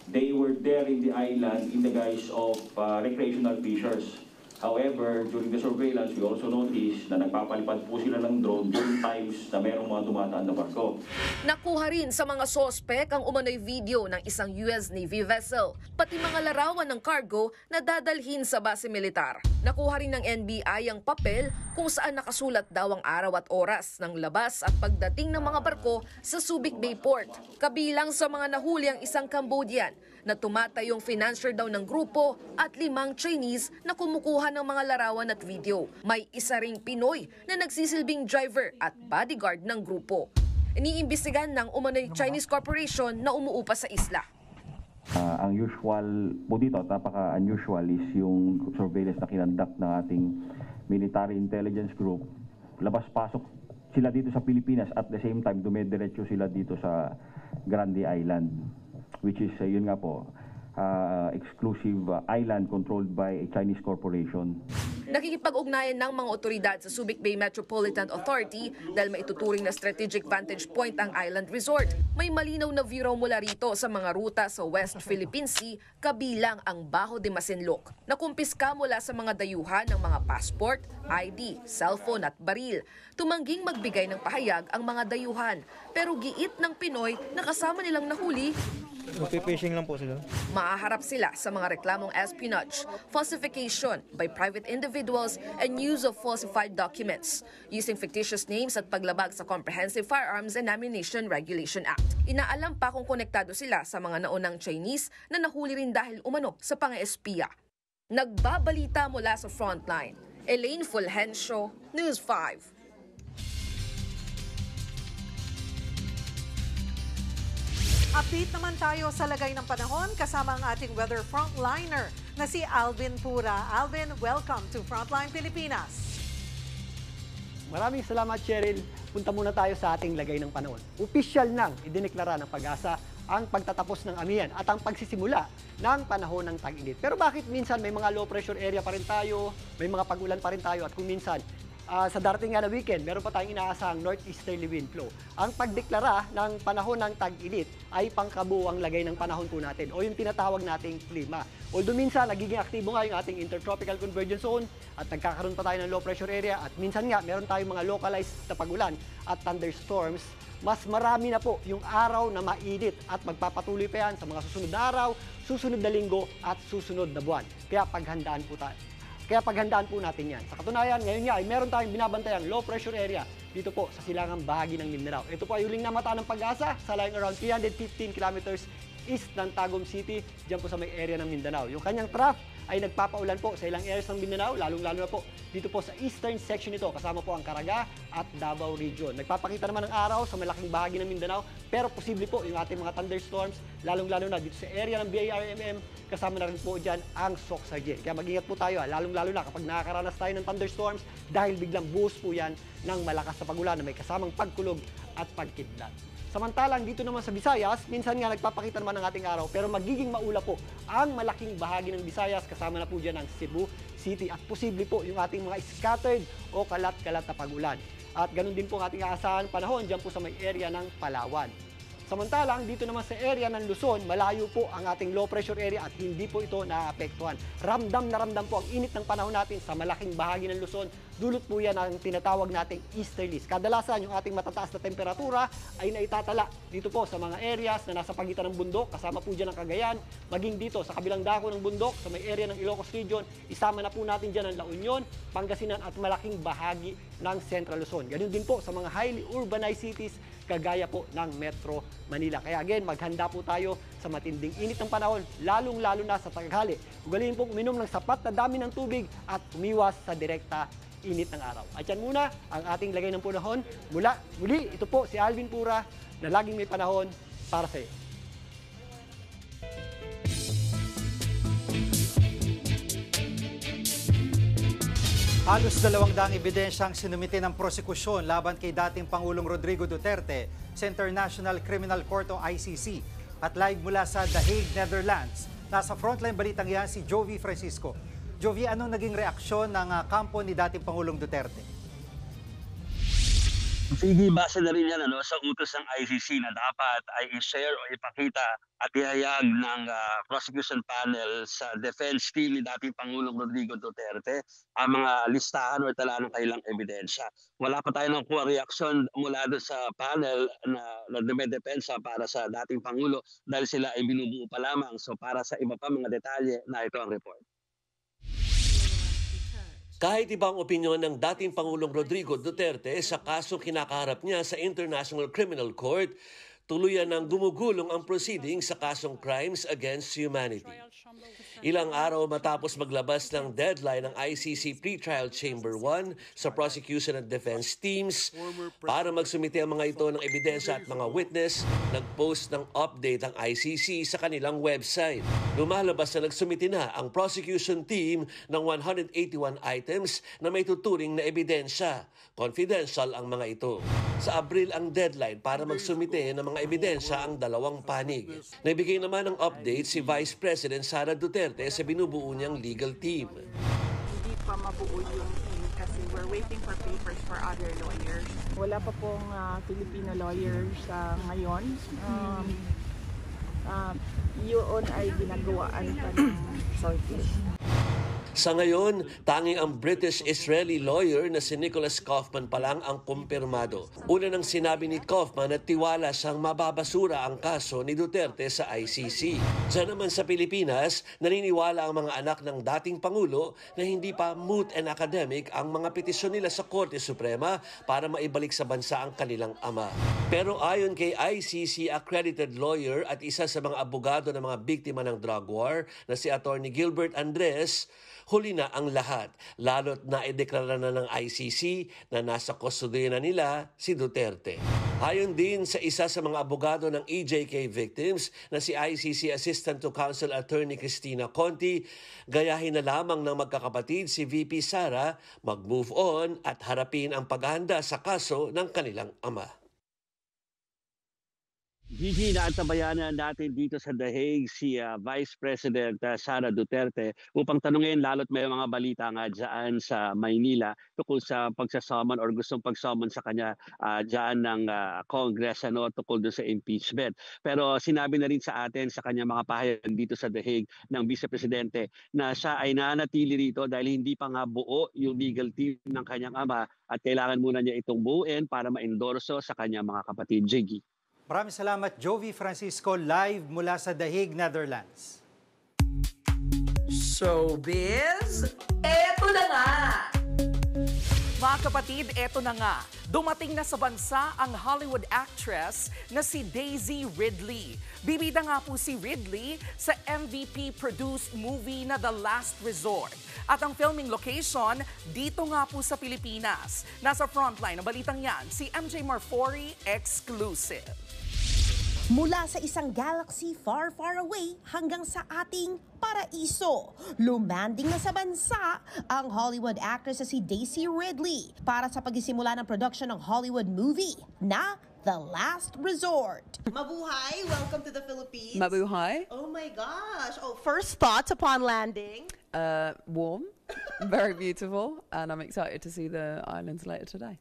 They were there in the island in the guise of recreational fishers. However, during the surveillance, we also noticed na nagpapalipad po sila ng drone during times na mayroong mga dumataan na barko. Nakuha rin sa mga sospek ang umano'y video ng isang US Navy vessel, pati mga larawan ng cargo na dadalhin sa base militar. Nakuha rin ng NBI ang papel kung saan nakasulat daw ang araw at oras ng labas at pagdating ng mga barko sa Subic Bay Port. Kabilang sa mga nahuli ang isang Cambodian na tumatayong financier daw ng grupo at 5 Chinese na kumukuha ng mga larawan at video. May isa ring Pinoy na nagsisilbing driver at bodyguard ng grupo. Iniimbestigahan ng umano'y Chinese corporation na umuupa sa isla. Ang usual po dito, napaka-unusual is yung surveillance na kinandak ng ating military intelligence group. Labas-pasok sila dito sa Pilipinas at the same time dumediretso sila dito sa Grande Island, which is yun nga po, exclusive island controlled by a Chinese corporation. Nakikipag-ugnayan ng mga otoridad sa Subic Bay Metropolitan Authority dahil maituturing na strategic vantage point ang island resort. May malinaw na view mula rito sa mga ruta sa West Philippine Sea, kabilang ang Bajo de Masinloc. Nakumpiska mula sa mga dayuhan ng mga passport, ID, cellphone at baril. Tumangging magbigay ng pahayag ang mga dayuhan, pero giit ng Pinoy na kasama nilang nahuli, magpipishing lang po sila. Maaharap sila sa mga reklamong espionage, falsification by private individuals, and use of falsified documents, using fictitious names at paglabag sa Comprehensive Firearms and Ammunition Regulation Act. Inaalam pa kung konektado sila sa mga naunang Chinese na nahuli rin dahil umano sa pang-espiya. Nagbabalita mula sa frontline, Elaine Fulgencio, News 5. Update naman tayo sa lagay ng panahon kasama ang ating weather frontliner na si Alvin Pura. Alvin, welcome to Frontline Pilipinas. Maraming salamat, Cheryl. Punta muna tayo sa ating lagay ng panahon. Opisyal nang idineklara ng Pag-asa ang pagtatapos ng amihan at ang pagsisimula ng panahon ng tag-init. Pero bakit minsan may mga low pressure area pa rin tayo, may mga pag-ulan pa rin tayo at kung minsan sa darating nga na weekend, meron pa tayong inaasahang northeasterly wind flow. Ang pagdeklara ng panahon ng tag-init ay pangkabuwang lagay ng panahon po natin o yung tinatawag nating klima. Although minsan nagiging aktibo nga yung ating intertropical convergence zone at nagkakaroon pa tayo ng low pressure area at minsan nga meron tayong mga localized na pag-ulan at thunderstorms, mas marami na po yung araw na mainit at magpapatuloy pa yan sa mga susunod na araw, susunod na linggo at susunod na buwan. Kaya paghandaan po natin yan. Sa katunayan, ngayon nga ay meron tayong binabantayang low pressure area dito po sa silangang bahagi ng Mindanao. Ito po ay huling na mata ng Pag-asa sa lying around 315 kilometers east ng Tagum City, dyan po sa may area ng Mindanao. Yung kanyang trough ay nagpapaulan po sa ilang areas ng Mindanao, lalong-lalo na po dito po sa eastern section nito, kasama po ang Caraga at Davao Region. Nagpapakita naman ng araw sa malaking bahagi ng Mindanao, pero posible po yung ating mga thunderstorms, lalong-lalo na dito sa area ng BIRMM, kasama na rin po dyan ang Soxargen. Kaya mag-ingat po tayo, lalong-lalo na kapag nakakaranas tayo ng thunderstorms dahil biglang buhos po yan ng malakas na pag-ulan na may kasamang pagkulog at pagkidlat. Samantalang dito naman sa Visayas, minsan nga nagpapakita naman ng ating araw pero magiging maulap po ang malaking bahagi ng Visayas, kasama na po dyan ang Cebu City at posible po yung ating mga scattered o kalat-kalat na pag-ulan. At ganun din po ang ating aasahan panahon dyan po sa may area ng Palawan. Samantalang dito naman sa area ng Luzon, malayo po ang ating low pressure area at hindi po ito naapektuhan. Ramdam na ramdam po ang init ng panahon natin sa malaking bahagi ng Luzon. Dulot po yan ang tinatawag nating easterlies. Kadalasan yung ating matataas na temperatura ay naitatala dito po sa mga areas na nasa pagitan ng bundok, kasama po dyan ang Cagayan, maging dito sa kabilang dako ng bundok, sa may area ng Ilocos Region, isama na po natin dyan ang La Union, Pangasinan at malaking bahagi ng Central Luzon. Ganun din po sa mga highly urbanized cities, kagaya po ng Metro Manila. Kaya again, maghanda po tayo sa matinding init ng panahon, lalong-lalo na sa taghali. Ugaliin pong uminom ng sapat na dami ng tubig at umiwas sa direkta init ng araw. At yan muna ang ating lagay ng panahon. Muli, ito po si Alvin Pura na laging may panahon para sa iyo. Halos 200 ebidensyang sinumite ng prosekusyon laban kay dating Pangulong Rodrigo Duterte sa International Criminal Court o ICC. At live mula sa The Hague, Netherlands, nasa frontline balitang yan si Jovi Francisco. Jovi, anong naging reaksyon ng kampo ni dating Pangulong Duterte? Sige, base na rin yan sa utos ng ICC na dapat ay i-share o ipakita at ihayag ng prosecution panel sa defense team ni dating Pangulong Rodrigo Duterte ang mga listahan o tala ng kailang ebidensya. Wala pa tayo nakuha reaksyon mula doon sa panel na dumedepensa para sa dating Pangulo dahil sila ay binubuo pa lamang. So para sa iba pa mga detalye, na ito ang report. Kahit ibang opinyon ng dating Pangulong Rodrigo Duterte sa kasong kinakaharap niya sa International Criminal Court, tuluyan ng gumugulong ang proceeding sa kasong Crimes Against Humanity. Ilang araw matapos maglabas ng deadline ng ICC Pretrial Chamber 1 sa prosecution at defense teams para magsumite ang mga ito ng ebidensya at mga witness, nag-post ng update ang ICC sa kanilang website. Lumalabas na nagsumite na ang prosecution team ng 181 items na may tuturing na ebidensya. Confidential ang mga ito. Sa Abril ang deadline para magsumite ng mga ebidensya ang dalawang panig. Nagbigay naman ng update si Vice President Sara Duterte sa binubuo niyang legal team. Hindi pa mabuo yung team kasi we're waiting for papers for other lawyers. Wala pa pong Filipino lawyers ngayon. Yun ay ginagawaan pa ng shortlist. Sa ngayon, tanging ang British-Israeli lawyer na si Nicholas Kaufman pa lang ang kumpirmado. Una nang sinabi ni Kaufman na tiwala siyang mababasura ang kaso ni Duterte sa ICC. Diyan naman sa Pilipinas, naniniwala ang mga anak ng dating Pangulo na hindi pa moot and academic ang mga petisyon nila sa Korte Suprema para maibalik sa bansa ang kanilang ama. Pero ayon kay ICC accredited lawyer at isa sa mga abogado ng mga biktima ng drug war na si Attorney Gilbert Andres, huli na ang lahat, lalo't naideklara na ng ICC na nasa kustodiya na nila si Duterte. Ayon din sa isa sa mga abogado ng EJK victims na si ICC Assistant to Counsel Attorney Cristina Conti, gayahin na lamang ng magkakapatid si VP Sara mag-move on at harapin ang paghahanda sa kaso ng kanilang ama. Gigi, naantabayan natin dito sa The Hague si Vice President Sara Duterte upang tanungin lalo't may mga balita nga dyan sa Maynila tungkol sa pagsasaman or gustong pagsaman sa kanya dyan ng Congress tungkol doon sa impeachment. Pero sinabi na rin sa atin sa kanya mga pahayag dito sa The Hague ng Vice Presidente na siya ay nanatili rito dahil hindi pa nga buo yung legal team ng kanyang ama at kailangan muna niya itong buuin para ma-endorso sa kanyang mga kapatid. Gigi. Maraming salamat, Jovi Francisco, live mula sa The Hague, Netherlands. Showbiz, eto na nga! Mga kapatid, eto na nga. Dumating na sa bansa ang Hollywood actress na si Daisy Ridley. Bibida nga po si Ridley sa MVP-produced movie na The Last Resort. At ang filming location, dito nga po sa Pilipinas. Nasa frontline ng balitang yan, si MJ Marfori exclusive. Mula sa isang galaxy far, far away hanggang sa ating paraiso, lumanding na sa bansa ang Hollywood actress na si Daisy Ridley para sa pagsisimula ng production ng Hollywood movie na The Last Resort. Mabuhay! Welcome to the Philippines. Mabuhay. Oh my gosh. Oh, first thoughts upon landing? Warm, very beautiful, and I'm excited to see the islands later today.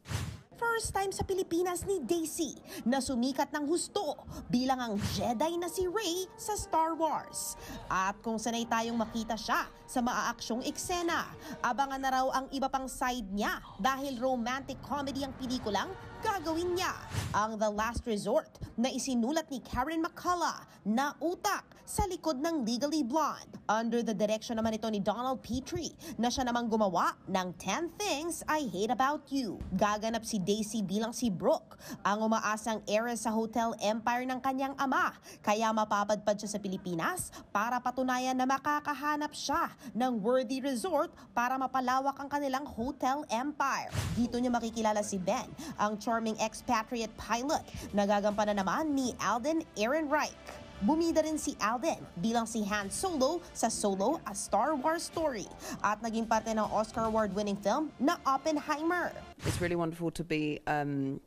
First time sa Pilipinas ni Daisy na sumikat ng husto bilang ang Jedi na si Rey sa Star Wars. At kung sanay tayong makita siya sa maaaksyong eksena, abangan na raw ang iba pang side niya dahil romantic comedy ang pelikulang gagawin niya. Ang The Last Resort na isinulat ni Karen McCullough na utak sa likod ng Legally Blonde. Under the direction naman ito ni Donald Petrie na siya namang gumawa ng 10 Things I Hate About You. Gaganap si Daisy bilang si Brooke, ang umaasang heiress sa hotel empire ng kanyang ama. Kaya mapapadpad siya sa Pilipinas para patunayan na makakahanap siya ng worthy resort para mapalawak ang kanilang hotel empire. Dito niya makikilala si Ben, ang charming expatriate pilot na gagampanan naman ni Alden Ehrenreich. Bumida rin si Alden bilang si Han Solo sa Solo, A Star Wars Story at naging parte ng Oscar Award-winning film na Oppenheimer. It's really wonderful to be on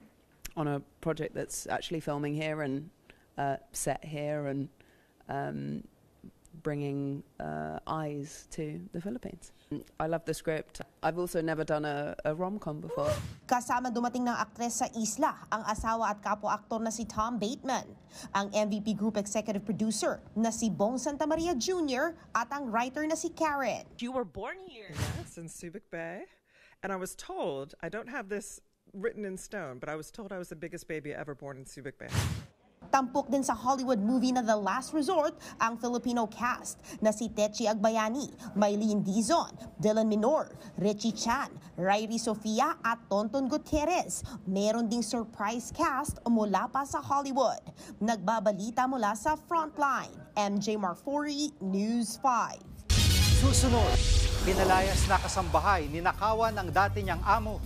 a project that's actually filming here and set here and bringing eyes to the Philippines. I love the script. I've also never done a rom-com before. Kasama dumating ng aktres sa isla, ang asawa at kapwa-aktor na si Tom Bateman, ang MVP Group Executive Producer na si Bong Santamaria Jr. at ang writer na si Karen. You were born here. Yes, in Subic Bay. And I was told, I don't have this written in stone, but I was told I was the biggest baby ever born in Subic Bay. Tampok din sa Hollywood movie na The Last Resort ang Filipino cast na si Techi Agbayani, Maylene Dizon, Dylan Minor, Richie Chan, Rairi Sofia at Tonton Gutierrez. Meron ding surprise cast mula pa sa Hollywood. Nagbabalita mula sa Frontline, MJ Marfori, News 5. Susunod, pinalayas na kasambahay, ninakawan ng dati niyang amo.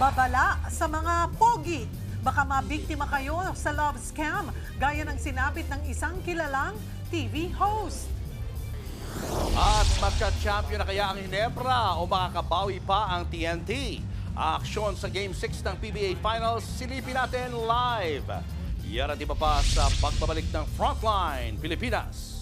Babala sa mga pogi. Baka mabiktima kayo sa love scam gaya ng sinapit ng isang kilalang TV host. At magka-champion na kaya ang Ginebra o makakabawi pa ang TNT? Aksyon sa Game 6 ng PBA Finals, silipin natin live. Yan at iba pa sa pagbabalik ng Frontline Pilipinas.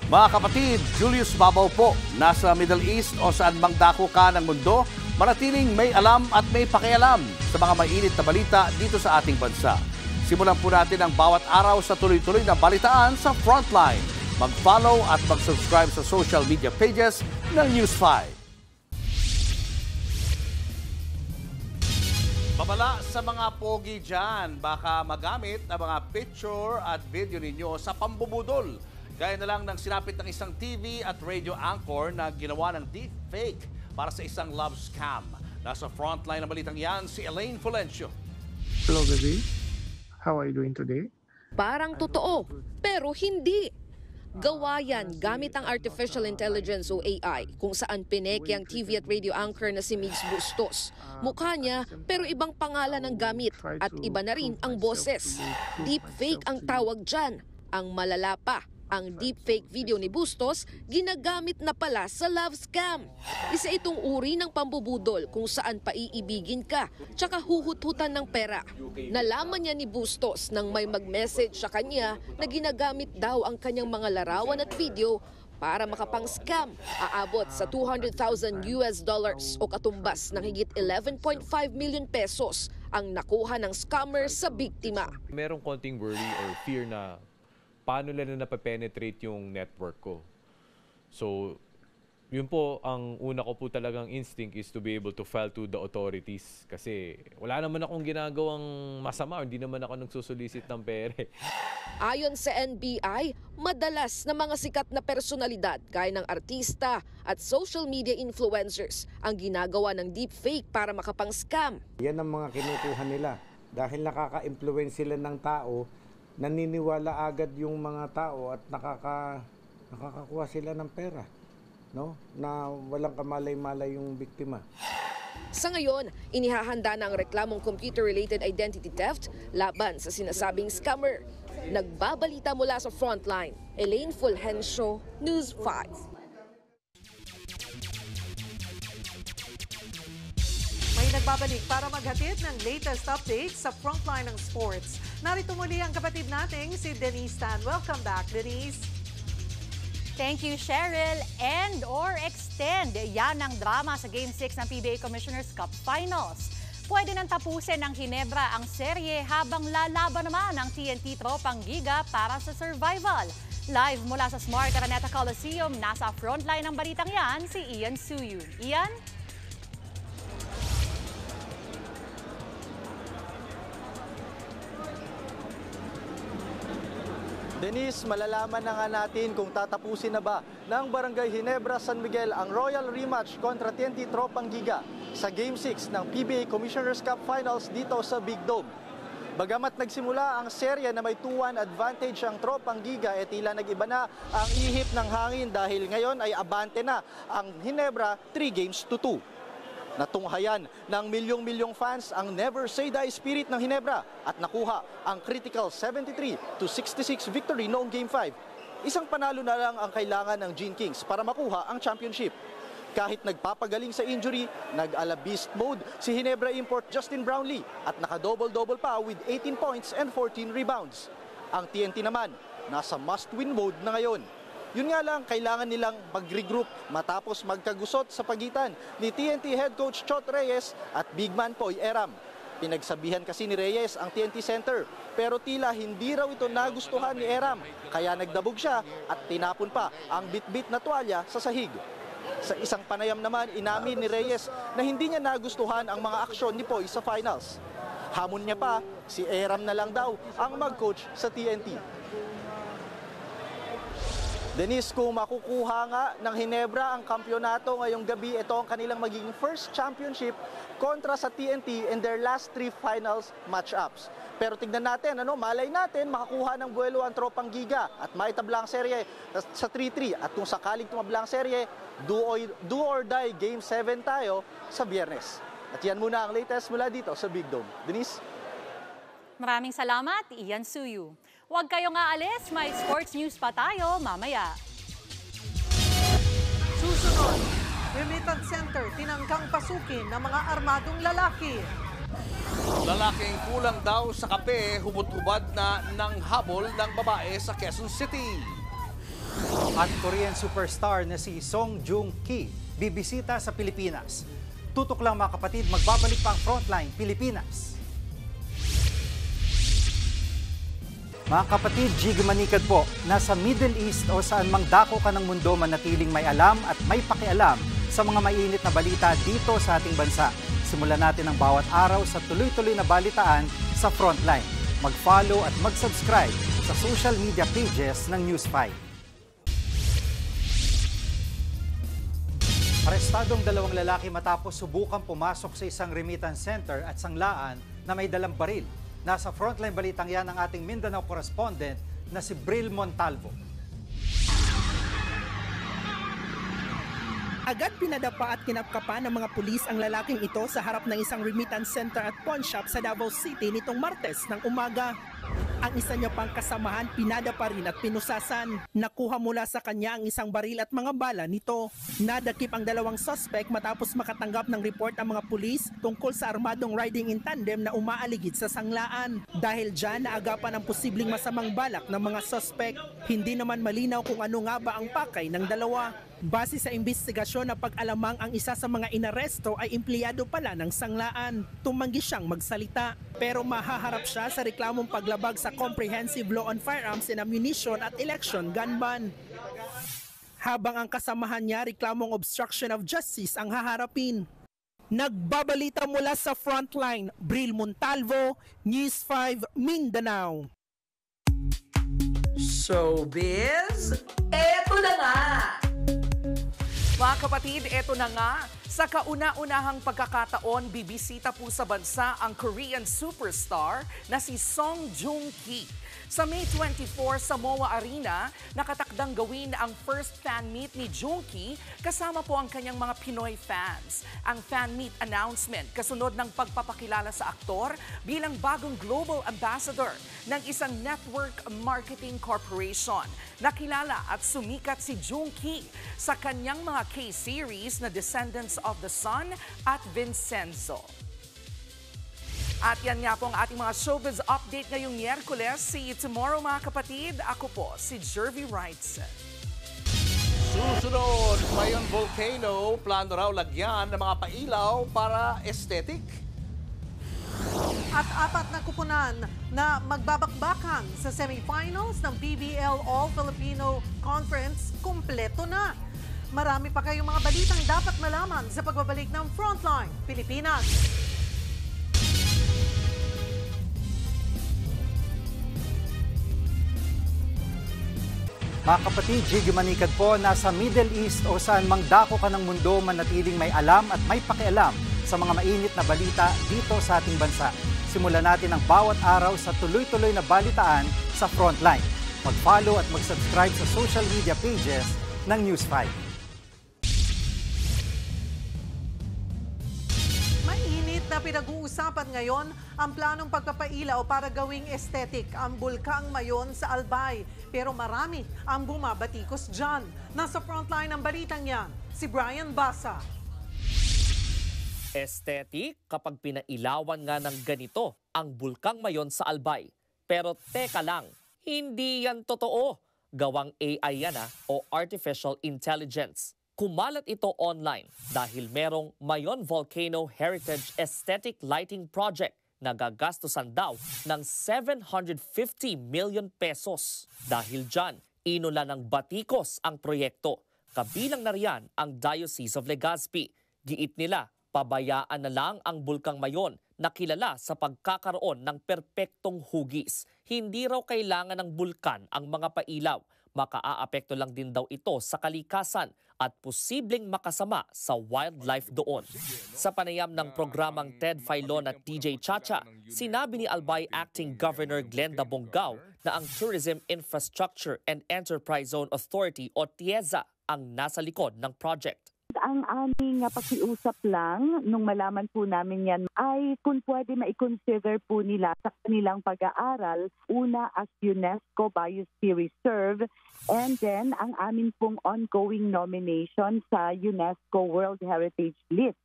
Mga kapatid, Julius Babaw po, nasa Middle East o saan mang dako ka ng mundo, manatiling may alam at may pakialam sa mga mainit na balita dito sa ating bansa. Simulan po natin ang bawat araw sa tuloy-tuloy na balitaan sa Frontline. Mag-follow at mag-subscribe sa social media pages ng News 5. Babala sa mga pogi dyan, baka magamit ang mga picture at video ninyo sa pambubudol. Gaya na lang ng sinapit ng isang TV at radio anchor na ginawa ng deepfake para sa isang love scam. Nasa frontline ng balitang yan si Elaine Fulencio. Hello, baby. How are you doing today? Parang totoo, pero hindi. Gawa yan gamit ang artificial intelligence o AI kung saan pineke ang TV at radio anchor na si Migs Bustos. Mukha niya pero ibang pangalan ang gamit at iba na rin ang boses. Deepfake ang tawag dyan. Ang malala pa, ang deepfake video ni Bustos ginagamit na pala sa love scam. Isa itong uri ng pambubudol kung saan paiibigin ka tsaka huhut-hutan ng pera. Nalaman niya ni Bustos nang may mag-message sa kanya na ginagamit daw ang kanyang mga larawan at video para makapang-scam. Aabot sa $200,000 o katumbas ng higit 11.5 million pesos ang nakuha ng scammer sa biktima. Merong konting worry or fear na paano nila napapenetrate yung network ko. So, yun po, ang una ko po talagang instinct is to be able to file to the authorities. Kasi wala naman akong ginagawang masama, hindi naman ako nagsusolicit ng pere. Ayon sa NBI, madalas na mga sikat na personalidad gaya ng artista at social media influencers ang ginagawa ng deepfake para makapang-scam. Yan ang mga kinukuha nila. Dahil nakaka-influence sila ng tao, naniniwala agad yung mga tao at nakakakuha sila ng pera, no? Na walang kamalay-malay yung biktima. Sa ngayon, inihahanda na ang reklamong computer-related identity theft laban sa sinasabing scammer. Nagbabalita mula sa Frontline, Elaine Fulgencio, News 5. May nagbabalik para maghatid ng latest updates sa Frontline ng sports. Narito muli ang kapatid nating si Denise Tan. Welcome back, Denise. Thank you, Cheryl. End or extend. Yan ang drama sa Game 6 ng PBA Commissioner's Cup Finals. Pwede nang tapusin ng Ginebra ang serye habang lalaban naman ang TNT Tropang Giga para sa survival. Live mula sa Smart Araneta Coliseum, nasa frontline ng balitang yan si Ian Suyun. Ian? Denise, malalaman na nga natin kung tatapusin na ba ng Barangay Ginebra San Miguel ang Royal Rematch kontra TNT Tropang Giga sa Game 6 ng PBA Commissioner's Cup Finals dito sa Big Dome. Bagamat nagsimula ang serye na may 2-1 advantage ang Tropang Giga, tila nag-iba na ang ihip ng hangin dahil ngayon ay abante na ang Ginebra 3-2. Natunghayan ng milyong-milyong fans ang Never Say Die spirit ng Ginebra at nakuha ang critical 73-66 victory noong Game 5. Isang panalo na lang ang kailangan ng Gene Kings para makuha ang championship. Kahit nagpapagaling sa injury, nag-ala beast mode si Ginebra import Justin Brownlee at naka-double-double pa with 18 points and 14 rebounds. Ang TNT naman, nasa must-win mode na ngayon. Yun nga lang, kailangan nilang mag-regroup matapos magkagusot sa pagitan ni TNT head coach Chot Reyes at big man Poy Eram. Pinagsabihan kasi ni Reyes ang TNT center, pero tila hindi raw ito nagustuhan ni Eram, kaya nagdabog siya at tinapon pa ang bit-bit na tuwalya sa sahig. Sa isang panayam naman, inamin ni Reyes na hindi niya nagustuhan ang mga aksyon ni Poy sa finals. Hamon niya pa, si Eram na lang daw ang mag-coach sa TNT. Denise, kung makukuha nga ng Ginebra ang kampyonato ngayong gabi, ito ang kanilang magiging first championship kontra sa TNT in their last 3 finals matchups. Pero tignan natin, malay natin makakuha ng buwelo ang Tropang Giga at maitabla ang serye sa 3-3. At kung sakaling tumabla ang serye, do or die Game 7 tayo sa Biyernes. At yan muna ang latest mula dito sa Big Dome. Denise? Maraming salamat, Ian Suyu. Huwag kayong aalis, may sports news pa tayo mamaya. Susunod, Remittance Center tinangkang pasukin ng mga armadong lalaki. Lalaking kulang daw sa kape, hubot-hubad na ng habol ng babae sa Quezon City. At Korean superstar na si Song Joong Ki bibisita sa Pilipinas. Tutok lang mga kapatid, magbabalik pa ang Frontline Pilipinas. Mga kapatid, Jig Manikad po, nasa Middle East o saan mang dako ka ng mundo manatiling may alam at may pakialam sa mga mainit na balita dito sa ating bansa. Simulan natin ang bawat araw sa tuloy-tuloy na balitaan sa Frontline. Mag-follow at mag-subscribe sa social media pages ng News 5. Arestadong 2 lalaki matapos subukang pumasok sa isang remittance center at sanglaan na may dalang baril. Nasa Frontline balitang yan ang ating Mindanao correspondent na si Bril Montalvo. Agad pinadapa at kinapkapan ng mga pulis ang lalaking ito sa harap ng isang remittance center at pawn shop sa Davao City nitong Martes ng umaga. Ang isa niya pang kasamahan pinadapa rin at pinusasan. Nakuha mula sa kanya ang isang baril at mga bala nito. Nadakip ang 2 suspect matapos makatanggap ng report ang mga pulis tungkol sa armadong riding in tandem na umaaligid sa sanglaan. Dahil dyan, naagapan ang posibleng masamang balak ng mga suspect. Hindi naman malinaw kung ano nga ba ang pakay ng dalawa. Base sa investigasyon na pag-alamang ang isa sa mga inaresto ay empleyado pala ng sanglaan. Tumanggi siyang magsalita. Pero mahaharap siya sa reklamong paglabag sa Comprehensive Law on Firearms and Ammunition at Election Gun Ban. Habang ang kasamahan niya reklamong obstruction of justice ang haharapin. Nagbabalita mula sa Frontline, Bril Montalvo, News 5, Mindanao. Showbiz, eto na nga! Mga kapatid, eto na nga. Sa kauna-unahang pagkakataon, bibisita po sa bansa ang Korean superstar na si Song Joong Ki. Sa May 24 sa MOA Arena, nakatakdang gawin ang first fan meet ni Joong Ki kasama po ang kanyang mga Pinoy fans. Ang fan meet announcement kasunod ng pagpapakilala sa aktor bilang bagong global ambassador ng isang network marketing corporation. Nakilala at sumikat si Joong Ki sa kanyang mga K-series na Descendants of the Sun at Vincenzo. At yan nga po ang ating mga showbiz update ngayong Miyerkules. See you tomorrow mga kapatid. Ako po si Jervy Wrightson. Susunod, Mayon Volcano, plano raw lagyan ng mga pailaw para aesthetic. At 4 na kupunan na magbabakbakan sa semifinals ng PBL All-Filipino Conference, kumpleto na. Marami pa kayong mga balitang dapat malaman sa pagbabalik ng Frontline Pilipinas. Mga kapatid, Jiggy Manikad po, nasa Middle East o saan mang dako ka ng mundo, manatiling may alam at may pakialam sa mga mainit na balita dito sa ating bansa. Simulan natin ang bawat araw sa tuloy-tuloy na balitaan sa Frontline. Mag-follow at mag-subscribe sa social media pages ng News 5. Mainit na pinag-uusapan ngayon ang planong pagpapailaw para gawing aesthetic ang Bulkang Mayon sa Albay. Pero marami ang bumabatikos dyan. Nasa frontline ng balitang yan, si Brian Basa. Aesthetic kapag pinailawan nga ng ganito ang Bulkang Mayon sa Albay. Pero teka lang, hindi yan totoo. Gawang AI yan o Artificial Intelligence. Kumalat ito online dahil merong Mayon Volcano Heritage Aesthetic Lighting Project na gagastusan daw ng 750 million pesos. Dahil dyan, inula ng batikos ang proyekto. Kabilang na riyan ang Diocese of Legazpi. Giit nila, pabayaan na lang ang Bulkang Mayon na kilala sa pagkakaroon ng perpektong hugis. Hindi raw kailangan ng bulkan ang mga pailaw. Makaaapekto lang din daw ito sa kalikasan at posibleng makasama sa wildlife doon. Sa panayam ng programang Ted Filon at DJ Chacha, sinabi ni Albay Acting Governor Glenda Bonggao na ang Tourism Infrastructure and Enterprise Zone Authority o TIEZA ang nasa likod ng project. Ang aming pakiusap lang nung malaman po namin yan ay kung pwede ma-consider po nila sa kanilang pag-aaral, una as UNESCO Biosphere Reserve, and then ang amin pong ongoing nomination sa UNESCO World Heritage List.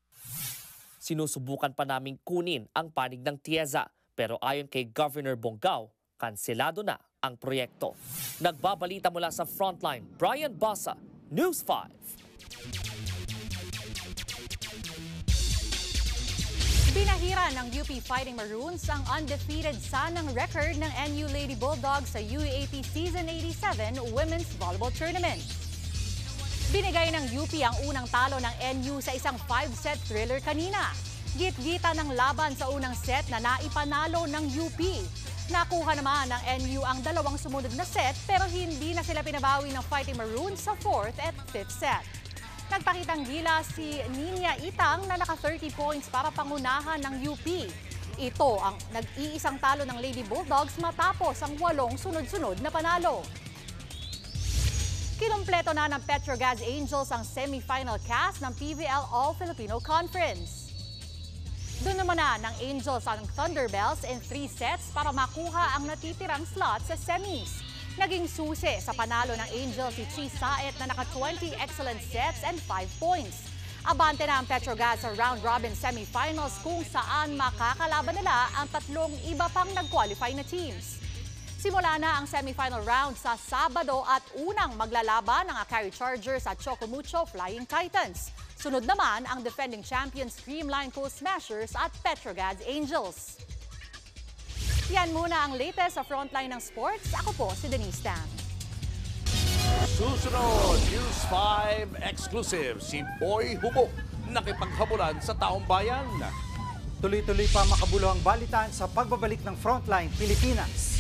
Sinusubukan pa naming kunin ang panig ng TIEZA, pero ayon kay Governor Bonggao, kanselado na ang proyekto. Nagbabalita mula sa Frontline, Brian Basa, News 5. Binahira ng UP Fighting Maroons ang undefeated sanang record ng NU Lady Bulldogs sa UAAP Season 87 Women's Volleyball Tournament. Binigay ng UP ang unang talo ng NU sa isang 5-set thriller kanina. Git-gita ng laban sa unang set na naipanalo ng UP. Nakuha naman ng NU ang dalawang sumunod na set pero hindi na sila pinabawi ng Fighting Maroons sa 4th at 5th set. Nagpakitang gila si Ninia Itang na naka 30 points para pangunahan ng UP. Ito ang nag-iisang talo ng Lady Bulldogs matapos ang 8 sunod-sunod na panalo. Kinumpleto na ng Petrogas Angels ang semi-final cast ng PVL All-Filipino Conference. Doon naman na ng Angels ang Thunderbells in 3 sets para makuha ang natitirang slot sa semis. Naging susi sa panalo ng Angels si Chi Saet na naka 20 excellent sets and 5 points. Abante na ang Petrogas sa round-robin semifinals kung saan makakalaban nila ang 3 iba pang nag-qualify na teams. Simula na ang semifinal round sa Sabado at unang maglalaban ang Akari Chargers at Chocomucho Flying Titans. Sunod naman ang defending champions Streamline Coast Smashers at Petrogas Angels. Yan muna ang latest sa Frontline ng Sports. Ako po si Denise Tan. Susunod, News 5 exclusive, si Boy Hubok nakipaghabulan sa taong bayan. Tuloy-tuloy pa makabulo ang balitaan sa pagbabalik ng Frontline Pilipinas.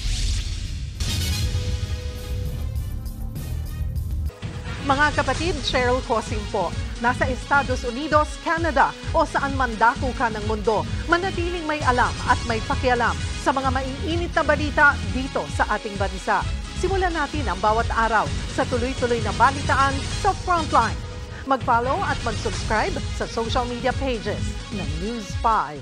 Mga kapatid, Cheryl Cosing po. Nasa Estados Unidos, Canada o saan man dako ka ng mundo, manatiling may alam at may pakialam sa mga maiinit na balita dito sa ating bansa. Simulan natin ang bawat araw sa tuloy-tuloy na balitaan sa Frontline. Mag-follow at mag-subscribe sa social media pages ng News 5.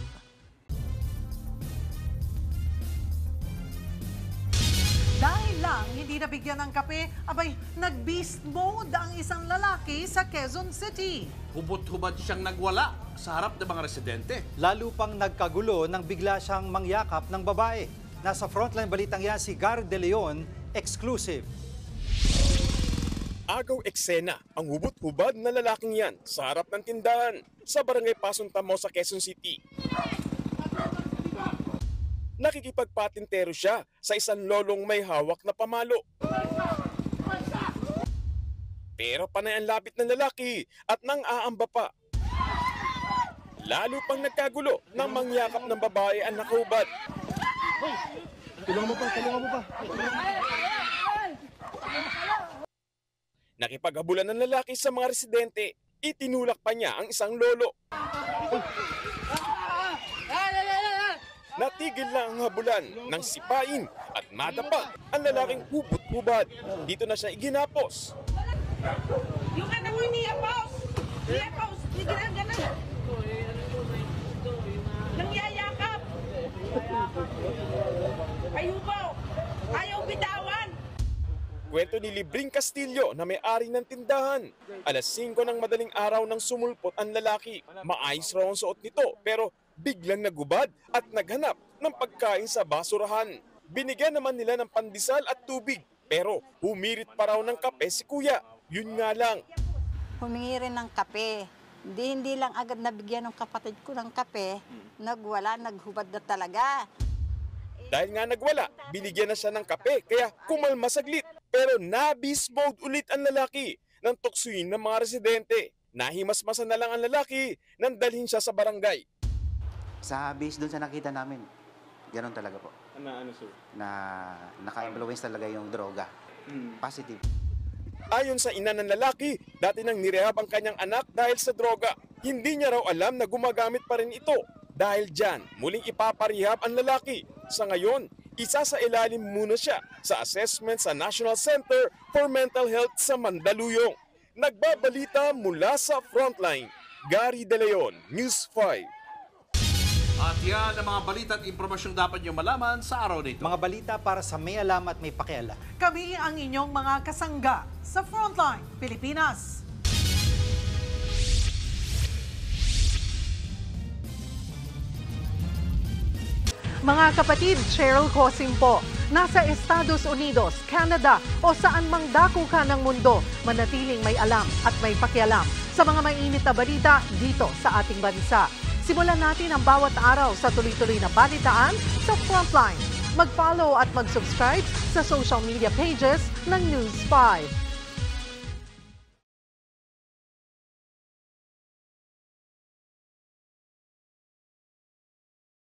Dahil lang hindi nabigyan ng kape, abay, nag-beast mode ang isang lalaki sa Quezon City. Hubot-hubad siyang nagwala sa harap ng mga residente. Lalo pang nagkagulo nang bigla siyang mangyakap ng babae. Nasa Frontline balitang yan si Gar De Leon, exclusive. Agaw eksena ang hubot-hubad na lalaking yan sa harap ng tindahan sa Barangay Pasong Tamo sa Quezon City. Nakikipagpatintero siya sa isang lolong may hawak na pamalo. Pero panay ang labit ng lalaki at nang aamba pa. Lalo pang nagkagulo nang mangyakap ng babae ang nakahubad. Tulungan mo pa, tulungan mo pa. Nakipaghabulan ng lalaki sa mga residente. Itinulak pa niya ang isang lolo. Natigil lang ang habulan nang sipain at madapa ang lalaking hubot-hubad. Dito na siya iginapos. Yung anak mo niyapaus! Niyapaus! Hindi ganun! Nangyayakap! Ayubaw! Ayaw bitawan! Kwento ni Libring Castillo na may-ari ng tindahan. Alas 5 ng madaling araw nang sumulpot ang lalaki. Maayos raw ang suot nito pero biglang nagubad at naghanap ng pagkain sa basurahan. Binigyan naman nila ng pandesal at tubig pero humirit pa raw ng kape si kuya. Yun nga lang. Humingi rin ng kape. Hindi lang agad nabigyan ng kapatid ko ng kape. Nagwala, naghubad na talaga. Dahil nga nagwala, binigyan na siya ng kape kaya kumalma saglit. Pero nabis mode ulit ang lalaki ng tuksuin ng mga residente. Nahimasmasan na lang ang lalaki nang dalhin siya sa barangay. Sa base doon sa nakita namin, ganoon talaga po. Ano sir? Na naka-influence talaga yung droga. Positive. Ayon sa ina ng lalaki, dati nang nirehab ang kanyang anak dahil sa droga. Hindi niya raw alam na gumagamit pa rin ito. Dahil dyan, muling ipaparehab ang lalaki. Sa ngayon, isa sa ilalim muna siya sa assessment sa National Center for Mental Health sa Mandaluyong. Nagbabalita mula sa Frontline, Gary De Leon, News 5. At yan ang mga balita at impormasyong dapat nyo malaman sa araw nito. Mga balita para sa may alam at may pakialam. Kami ang inyong mga kasangga sa Frontline, Pilipinas. Mga kapatid, Cheryl Cosim po. Nasa Estados Unidos, Canada o saan mang dako ka ng mundo, manatiling may alam at may pakialam sa mga mainit na balita dito sa ating bansa. Simulan natin ang bawat araw sa tuloy-tuloy na balitaan sa Frontline. Mag-follow at mag-subscribe sa social media pages ng News 5.